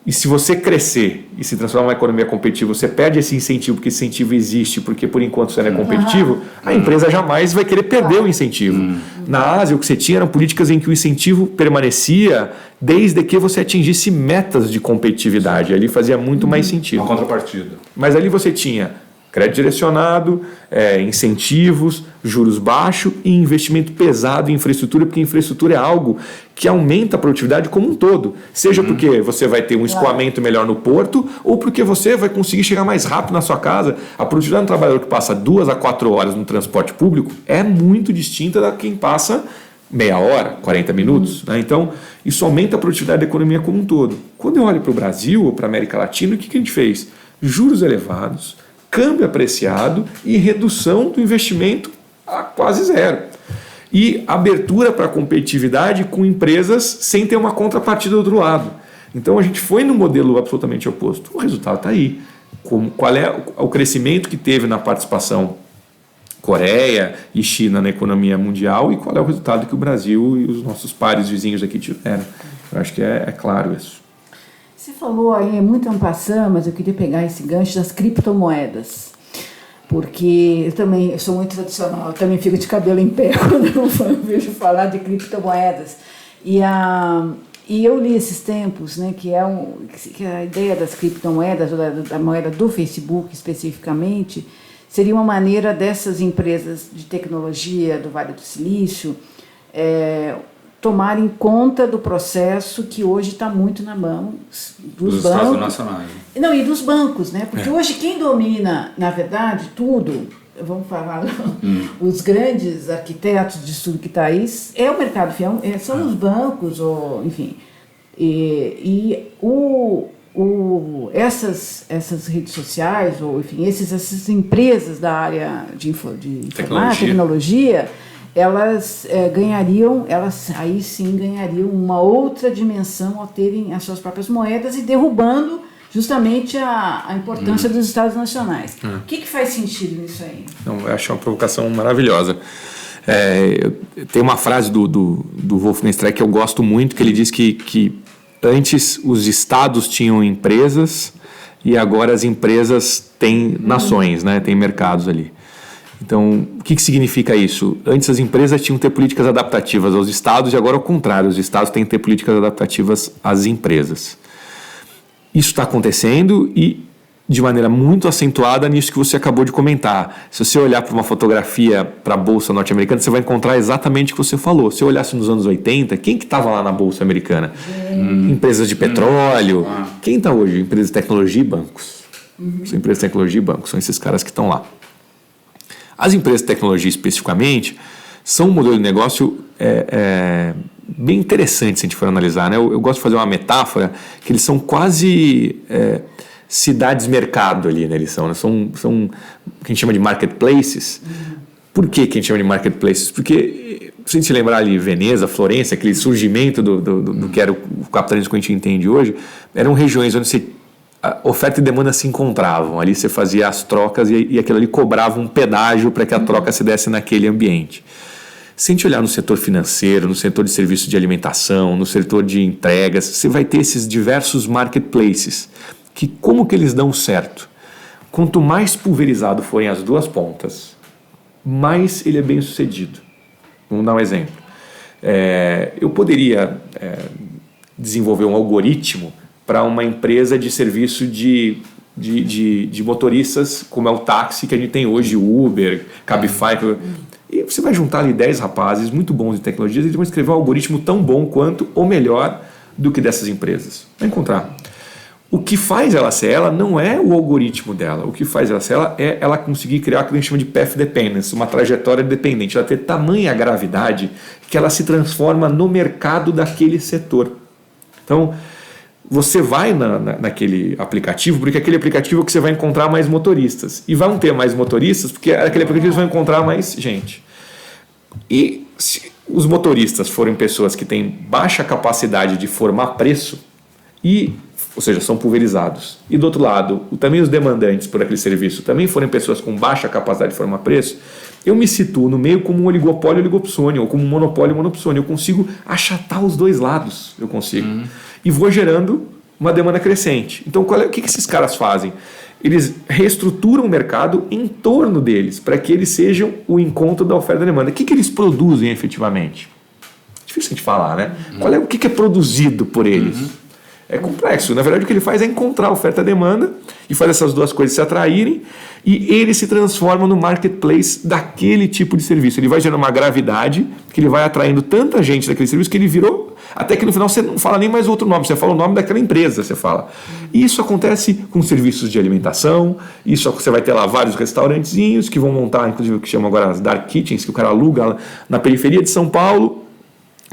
e se você crescer e se transformar numa economia competitiva, você perde esse incentivo, porque esse incentivo existe, porque por enquanto você não é competitivo, a empresa jamais vai querer perder o incentivo. Na Ásia, o que você tinha eram políticas em que o incentivo permanecia desde que você atingisse metas de competitividade. Ali fazia muito mais sentido. Uma contrapartida. Mas ali você tinha crédito direcionado, incentivos, juros baixos e investimento pesado em infraestrutura, porque infraestrutura é algo que aumenta a produtividade como um todo. Seja porque você vai ter um escoamento melhor no porto, ou porque você vai conseguir chegar mais rápido na sua casa. A produtividade do trabalhador que passa 2 a 4 horas no transporte público é muito distinta da quem passa meia hora, 40 minutos. Né? Então, isso aumenta a produtividade da economia como um todo. Quando eu olho para o Brasil ou para a América Latina, o que a gente fez? Juros elevados, câmbio apreciado e redução do investimento a quase zero. E abertura para a competitividade com empresas sem ter uma contrapartida do outro lado. Então a gente foi no modelo absolutamente oposto. O resultado está aí. Qual é o crescimento que teve na participação Coreia e China na economia mundial e qual é o resultado que o Brasil e os nossos pares vizinhos aqui tiveram. Eu acho que é claro isso. Você falou aí, muito en passant, mas eu queria pegar esse gancho das criptomoedas, porque eu também sou muito tradicional, eu também fico de cabelo em pé quando eu vejo falar de criptomoedas. E eu li esses tempos, né, que a ideia das criptomoedas, da moeda do Facebook especificamente, seria uma maneira dessas empresas de tecnologia do Vale do Silício tomarem conta do processo que hoje está muito na mão dos bancos. Estados nacionais. Não, e dos bancos, né? Porque hoje quem domina, na verdade, tudo, vamos falar, os grandes arquitetos de tudo que está aí, é o mercado fiel, são os bancos, ou, enfim. Essas redes sociais, ou enfim, essas empresas da área de informática, tecnologia, elas aí sim ganhariam uma outra dimensão ao terem as suas próprias moedas e derrubando justamente a importância dos Estados nacionais. O que faz sentido nisso aí? Não, eu acho uma provocação maravilhosa. Tem uma frase do Wolfgang Streeck que eu gosto muito, que ele diz que antes os estados tinham empresas e agora as empresas têm nações, né? Têm mercados ali. Então, o que significa isso? Antes as empresas tinham que ter políticas adaptativas aos estados e agora ao contrário, os estados têm que ter políticas adaptativas às empresas. Isso está acontecendo e de maneira muito acentuada nisso que você acabou de comentar. Se você olhar para uma fotografia para a Bolsa norte-americana, você vai encontrar exatamente o que você falou. Se eu olhasse nos anos 80, quem que estava lá na Bolsa americana? Empresas de petróleo. Quem está hoje? Empresas de tecnologia e bancos. São empresas de tecnologia e bancos, são esses caras que estão lá. As empresas de tecnologia especificamente são um modelo de negócio bem interessante se a gente for analisar, né? Eu gosto de fazer uma metáfora que eles são quase cidades-mercado ali, né? Eles são o que a gente chama de marketplaces. Por que a gente chama de marketplaces? Porque, se a gente lembrar ali, Veneza, Florença, aquele surgimento do que era o capitalismo que a gente entende hoje, eram regiões onde a oferta e demanda se encontravam. Ali você fazia as trocas e aquilo ali cobrava um pedágio para que a troca se desse naquele ambiente. Se a gente olhar no setor financeiro, no setor de serviço de alimentação, no setor de entregas, você vai ter esses diversos marketplaces, que como que eles dão certo? Quanto mais pulverizado forem as duas pontas, mais ele é bem sucedido. Vamos dar um exemplo. Eu poderia desenvolver um algoritmo para uma empresa de serviço de motoristas, como é o táxi que a gente tem hoje, Uber, Cabify. E você vai juntar ali 10 rapazes muito bons em tecnologias e eles vão escrever um algoritmo tão bom quanto ou melhor do que dessas empresas. Vai encontrar. O que faz ela ser ela não é o algoritmo dela. O que faz ela ser ela é ela conseguir criar o que a gente chama de path dependence, uma trajetória dependente. Ela ter tamanha gravidade que ela se transforma no mercado daquele setor. Então, você vai naquele aplicativo, porque aquele aplicativo é que você vai encontrar mais motoristas. E vão ter mais motoristas, porque aquele aplicativo você vai encontrar mais gente. E se os motoristas forem pessoas que têm baixa capacidade de formar preço, ou seja, são pulverizados, e do outro lado, também os demandantes por aquele serviço também forem pessoas com baixa capacidade de formar preço, eu me situo no meio como um oligopólio oligopsônio, ou como um monopólio monopsônio. Eu consigo achatar os dois lados, eu consigo. E vou gerando uma demanda crescente. Então, o que esses caras fazem? Eles reestruturam o mercado em torno deles, para que eles sejam o encontro da oferta e da demanda. O que eles produzem efetivamente? Difícil a gente falar, né? O que é produzido por eles? É complexo. Na verdade, o que ele faz é encontrar a oferta e a demanda e faz essas duas coisas se atraírem e ele se transforma no marketplace daquele tipo de serviço. Ele vai gerando uma gravidade que ele vai atraindo tanta gente daquele serviço que ele virou, até que no final você não fala nem mais outro nome, você fala o nome daquela empresa, você fala. E isso acontece com serviços de alimentação, isso você vai ter lá vários restaurantezinhos que vão montar, inclusive o que chamam agora as dark kitchens, que o cara aluga na periferia de São Paulo,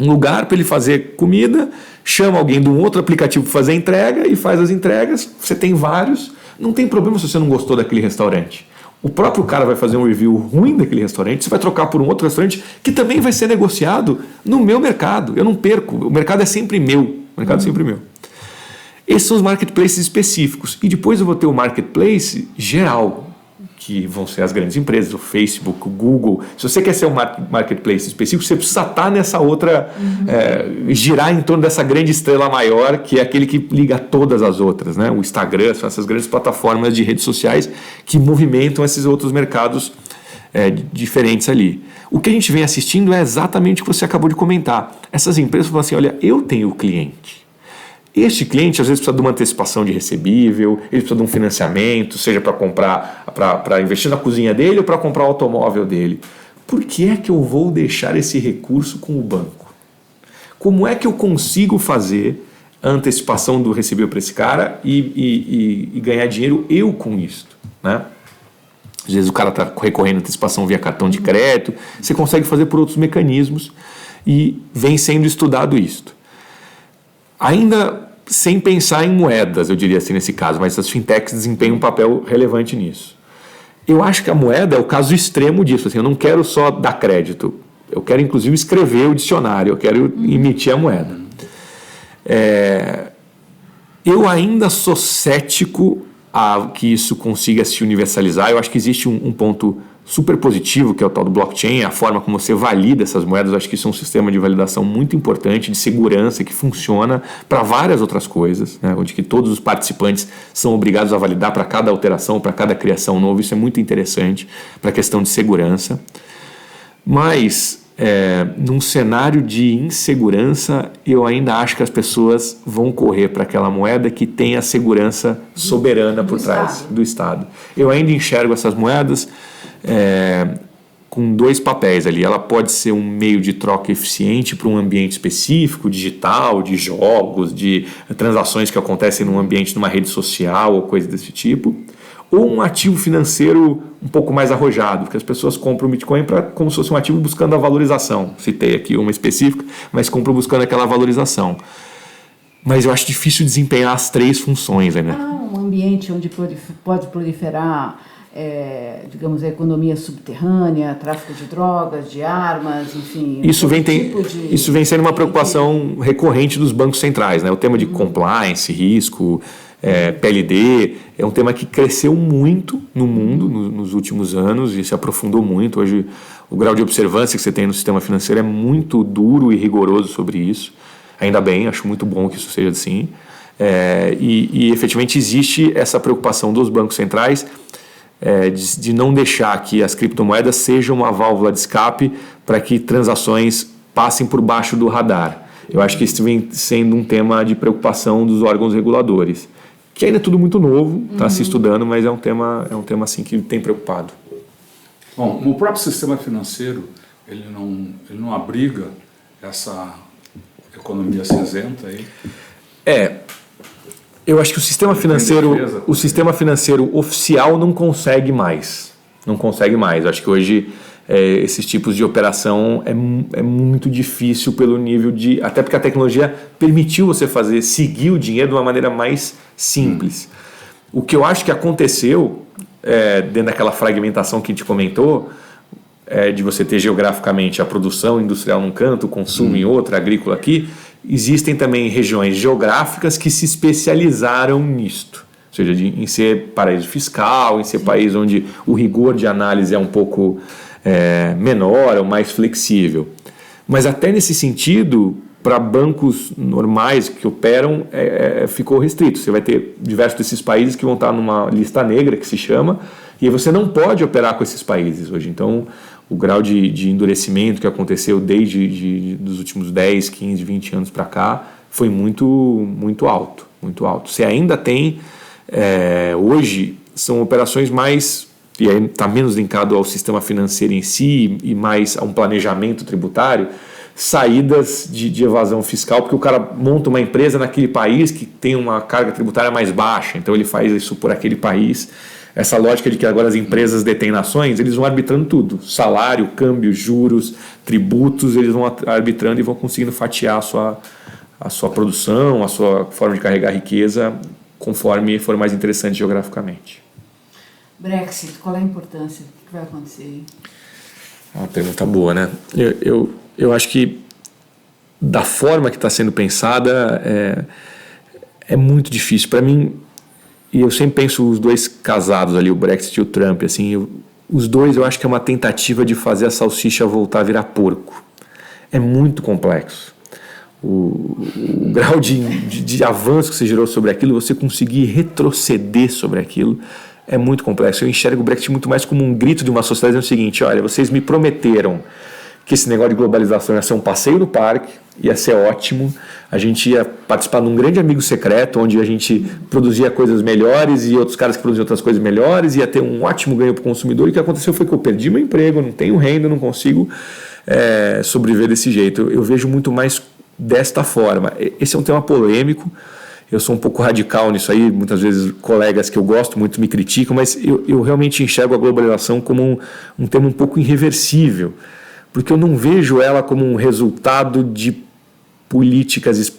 um lugar para ele fazer comida, chama alguém de um outro aplicativo para fazer a entrega e faz as entregas, você tem vários, não tem problema se você não gostou daquele restaurante. O próprio cara vai fazer um review ruim daquele restaurante, você vai trocar por um outro restaurante que também vai ser negociado no meu mercado. Eu não perco, o mercado é sempre meu. O mercado é sempre meu. Esses são os marketplaces específicos. E depois eu vou ter o marketplace geral, que vão ser as grandes empresas, o Facebook, o Google. Se você quer ser um marketplace específico, você precisa estar nessa outra, girar em torno dessa grande estrela maior, que é aquele que liga todas as outras, né? O Instagram, são essas grandes plataformas de redes sociais que movimentam esses outros mercados diferentes ali. O que a gente vem assistindo é exatamente o que você acabou de comentar. Essas empresas falam assim, olha, eu tenho o cliente. Este cliente às vezes precisa de uma antecipação de recebível, ele precisa de um financiamento, seja para comprar, para investir na cozinha dele ou para comprar o automóvel dele. Por que é que eu vou deixar esse recurso com o banco? Como é que eu consigo fazer a antecipação do recebível para esse cara e ganhar dinheiro eu com isso? Né? Às vezes o cara está recorrendo à antecipação via cartão de crédito, você consegue fazer por outros mecanismos e vem sendo estudado isto. Ainda sem pensar em moedas, eu diria assim nesse caso, mas as fintechs desempenham um papel relevante nisso. Eu acho que a moeda é o caso extremo disso. Assim, eu não quero só dar crédito, eu quero inclusive escrever o dicionário, eu quero emitir a moeda. Eu ainda sou cético a que isso consiga se universalizar. Eu acho que existe um ponto super positivo, que é o tal do blockchain, a forma como você valida essas moedas. Eu acho que isso é um sistema de validação muito importante, de segurança, que funciona para várias outras coisas, né, onde que todos os participantes são obrigados a validar para cada alteração, para cada criação nova. Isso é muito interessante para a questão de segurança. Mas, num cenário de insegurança, eu ainda acho que as pessoas vão correr para aquela moeda que tem a segurança soberana por trás do Estado. Eu ainda enxergo essas moedas com dois papéis ali. Ela pode ser um meio de troca eficiente para um ambiente específico, digital, de jogos, de transações que acontecem num ambiente, numa rede social ou coisa desse tipo, ou um ativo financeiro um pouco mais arrojado, porque as pessoas compram o Bitcoin como se fosse um ativo buscando a valorização. Citei aqui uma específica, mas compram buscando aquela valorização. Mas eu acho difícil desempenhar as três funções, né? Um ambiente onde pode proliferar, digamos, a economia subterrânea, tráfico de drogas, de armas, enfim... Isso vem sendo uma preocupação recorrente dos bancos centrais, né? O tema de compliance, risco, PLD, é um tema que cresceu muito no mundo nos últimos anos e se aprofundou muito. Hoje, o grau de observância que você tem no sistema financeiro é muito duro e rigoroso sobre isso. Ainda bem, acho muito bom que isso seja assim. E efetivamente existe essa preocupação dos bancos centrais de não deixar que as criptomoedas sejam uma válvula de escape para que transações passem por baixo do radar. Eu acho que isso vem sendo um tema de preocupação dos órgãos reguladores, que ainda é tudo muito novo, está se estudando, mas é um tema assim que tem preocupado. Bom, o próprio sistema financeiro ele não abriga essa economia cinzenta aí? Eu acho que o sistema financeiro oficial não consegue mais. Não consegue mais. Eu acho que hoje esses tipos de operação é muito difícil pelo nível de... Até porque a tecnologia permitiu você seguir o dinheiro de uma maneira mais simples. O que eu acho que aconteceu, dentro daquela fragmentação que a gente comentou, de você ter geograficamente a produção industrial num canto, o consumo em outro, agrícola aqui, existem também regiões geográficas que se especializaram nisto. Ou seja, em ser paraíso fiscal, em ser país onde o rigor de análise é um pouco menor ou mais flexível. Mas até nesse sentido, para bancos normais que operam, ficou restrito. Você vai ter diversos desses países que vão estar numa lista negra, que se chama, e você não pode operar com esses países hoje. Então, o grau de endurecimento que aconteceu desde os últimos 10, 15, 20 anos para cá foi muito, muito alto, muito alto. Você ainda tem, hoje, são operações mais, e aí está menos linkado ao sistema financeiro em si e mais a um planejamento tributário, saídas de evasão fiscal, porque o cara monta uma empresa naquele país que tem uma carga tributária mais baixa, então ele faz isso por aquele país. Essa lógica de que agora as empresas detêm nações, eles vão arbitrando tudo. Salário, câmbio, juros, tributos, eles vão arbitrando e vão conseguindo fatiar a sua produção, a sua forma de carregar riqueza, conforme for mais interessante geograficamente. Brexit, qual é a importância? O que vai acontecer aí? Uma pergunta boa, né? Eu acho que da forma que está sendo pensada é muito difícil. Para mim, e eu sempre penso os dois casados ali, o Brexit e o Trump, assim, os dois eu acho que é uma tentativa de fazer a salsicha voltar a virar porco. É muito complexo. O grau de avanço que você gerou sobre aquilo, você conseguir retroceder sobre aquilo, é muito complexo. Eu enxergo o Brexit muito mais como um grito de uma sociedade dizendo o seguinte: olha, vocês me prometeram que esse negócio de globalização ia ser um passeio no parque, ia ser ótimo, a gente ia participar de um grande amigo secreto, onde a gente produzia coisas melhores e outros caras que produziam outras coisas melhores, ia ter um ótimo ganho para o consumidor, e o que aconteceu foi que eu perdi meu emprego, não tenho renda, não consigo sobreviver desse jeito. Eu vejo muito mais desta forma. Esse é um tema polêmico, eu sou um pouco radical nisso aí, muitas vezes colegas que eu gosto muito me criticam, mas eu realmente enxergo a globalização como um tema um pouco irreversível, porque eu não vejo ela como um resultado de políticas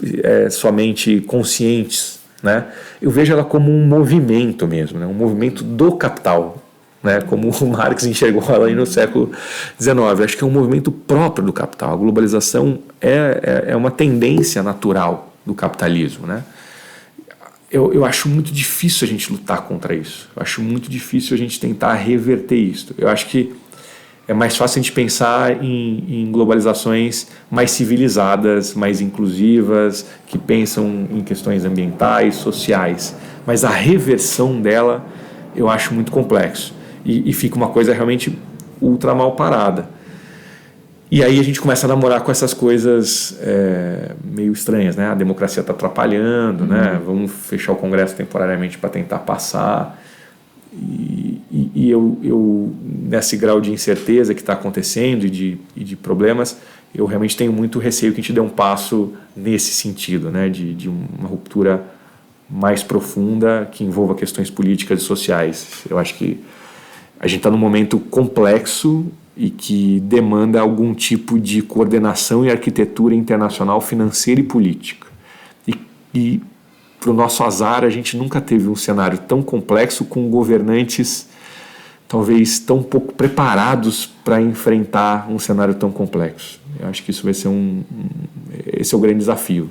somente conscientes, né? Eu vejo ela como um movimento mesmo, né? Um movimento do capital, né? Como o Marx enxergou ela aí no século XIX. Acho que é um movimento próprio do capital. A globalização é uma tendência natural do capitalismo, né? Eu acho muito difícil a gente lutar contra isso. Eu acho muito difícil a gente tentar reverter isso. Eu acho que é mais fácil a gente pensar em globalizações mais civilizadas, mais inclusivas, que pensam em questões ambientais, sociais. Mas a reversão dela eu acho muito complexo. E fica uma coisa realmente ultra mal parada. E aí a gente começa a namorar com essas coisas meio estranhas, né? A democracia está atrapalhando, né? Vamos fechar o Congresso temporariamente para tentar passar. E eu nesse grau de incerteza que está acontecendo e de problemas, eu realmente tenho muito receio que a gente dê um passo nesse sentido, né, de uma ruptura mais profunda que envolva questões políticas e sociais. Eu acho que a gente está num momento complexo e que demanda algum tipo de coordenação e arquitetura internacional, financeira e política. E para o nosso azar, a gente nunca teve um cenário tão complexo com governantes talvez tão pouco preparados para enfrentar um cenário tão complexo. Eu acho que isso vai ser esse é o grande desafio,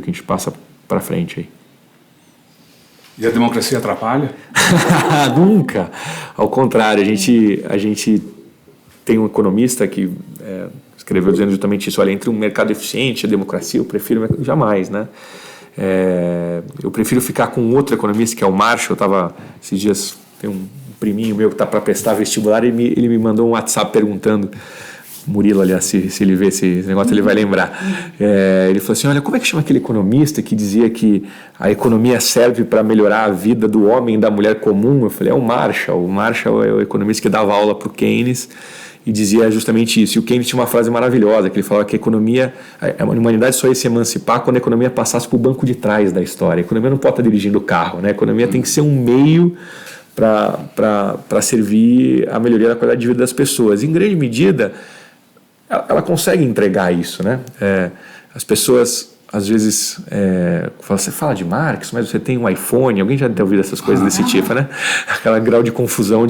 que a gente passa para frente aí. E a democracia atrapalha? Nunca. Ao contrário, a gente tem um economista que escreveu dizendo justamente isso, olha, entre um mercado eficiente e a democracia, eu prefiro jamais, né? Eu prefiro ficar com outro economista, que é o Marshall. Esses dias, tem um priminho meu que está para prestar vestibular, e ele me mandou um WhatsApp perguntando, Murilo, aliás, se ele vê esse negócio, ele vai lembrar. Ele falou assim, olha, como é que chama aquele economista que dizia que a economia serve para melhorar a vida do homem e da mulher comum? Eu falei, é o Marshall. O Marshall é o economista que dava aula para o Keynes e dizia justamente isso. E o Keynes tinha uma frase maravilhosa, que ele falava que a humanidade só ia se emancipar quando a economia passasse para o banco de trás da história. A economia não pode estar dirigindo o carro, né? A economia tem que ser um meio para servir a melhoria da qualidade de vida das pessoas. Em grande medida, ela consegue entregar isso, né? As pessoas, às vezes, você fala de Marx, mas você tem um iPhone, alguém já deve ter ouvido essas coisas desse tipo, né? Aquela grau de confusão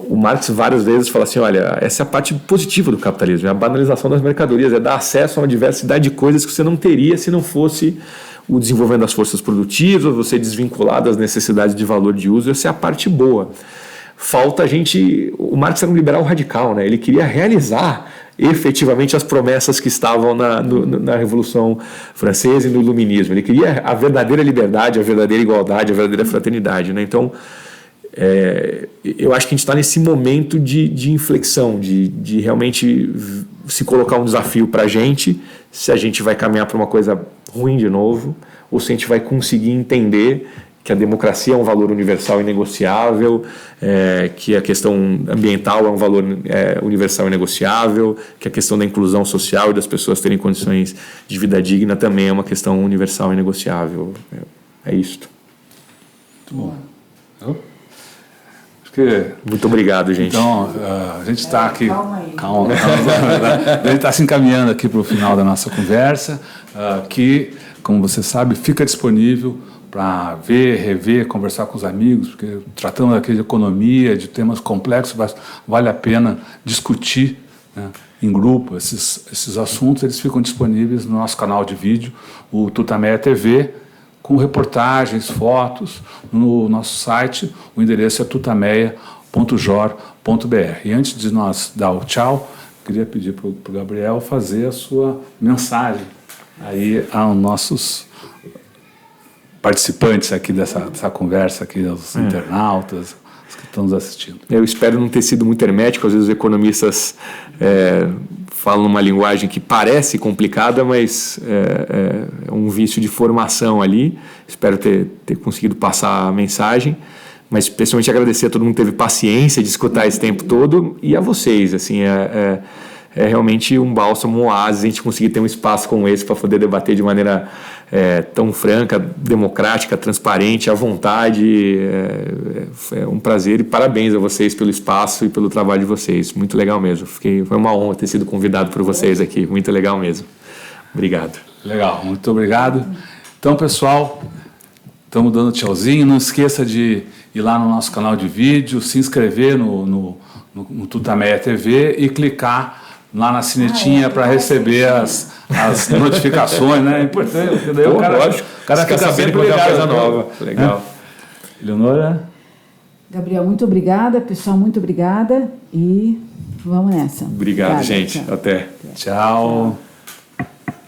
o Marx várias vezes fala assim, olha, essa é a parte positiva do capitalismo, é a banalização das mercadorias, é dar acesso a uma diversidade de coisas que você não teria se não fosse o desenvolvimento das forças produtivas, você desvincular das necessidades de valor de uso. Essa é a parte boa. Falta o Marx era um liberal radical, né? Ele queria realizar efetivamente as promessas que estavam na Revolução Francesa e no Iluminismo. Ele queria a verdadeira liberdade, a verdadeira igualdade, a verdadeira fraternidade, né? Então, eu acho que a gente está nesse momento de inflexão, de realmente se colocar um desafio para a gente, se a gente vai caminhar para uma coisa ruim de novo, ou se a gente vai conseguir entender que a democracia é um valor universal e negociável, que a questão ambiental é um valor universal e negociável, que a questão da inclusão social e das pessoas terem condições de vida digna também é uma questão universal e negociável. É isto. Muito bom. Muito obrigado, gente. Então, a gente está aqui... Calma aí. A gente está se encaminhando aqui para o final da nossa conversa, que, como você sabe, fica disponível para ver, rever, conversar com os amigos, porque tratando aqui de economia, de temas complexos, vale a pena discutir, né, em grupo esses assuntos. Eles ficam disponíveis no nosso canal de vídeo, o Tutameia TV, com reportagens, fotos, no nosso site. O endereço é tutameia.jor.br. E antes de nós dar o tchau, queria pedir para o Gabriel fazer a sua mensagem aí aos nossos participantes aqui dessa conversa, aqui, aos internautas, os que estão nos assistindo. Eu espero não ter sido muito hermético. Às vezes os economistas falam uma linguagem que parece complicada, mas é um vício de formação ali. Espero ter conseguido passar a mensagem, mas especialmente agradecer a todo mundo que teve paciência de escutar esse tempo todo, e a vocês. Assim, é realmente um bálsamo, um oásis a gente conseguir ter um espaço como esse para poder debater de maneira tão franca, democrática, transparente, à vontade. É um prazer, e parabéns a vocês pelo espaço e pelo trabalho de vocês. Muito legal mesmo. Foi uma honra ter sido convidado por vocês aqui. Muito legal mesmo. Obrigado. Legal, muito obrigado. Então, pessoal, estamos dando tchauzinho. Não esqueça de ir lá no nosso canal de vídeo, se inscrever no Tutameia TV e clicar lá na sinetinha para receber as notificações, né? É importante, porque daí o cara fica sabendo quando tem coisa nova. Legal. Eleonora? Gabriel, muito obrigada. Pessoal, muito obrigada. E vamos nessa. Obrigado, gente. Tchau. Até. Tchau.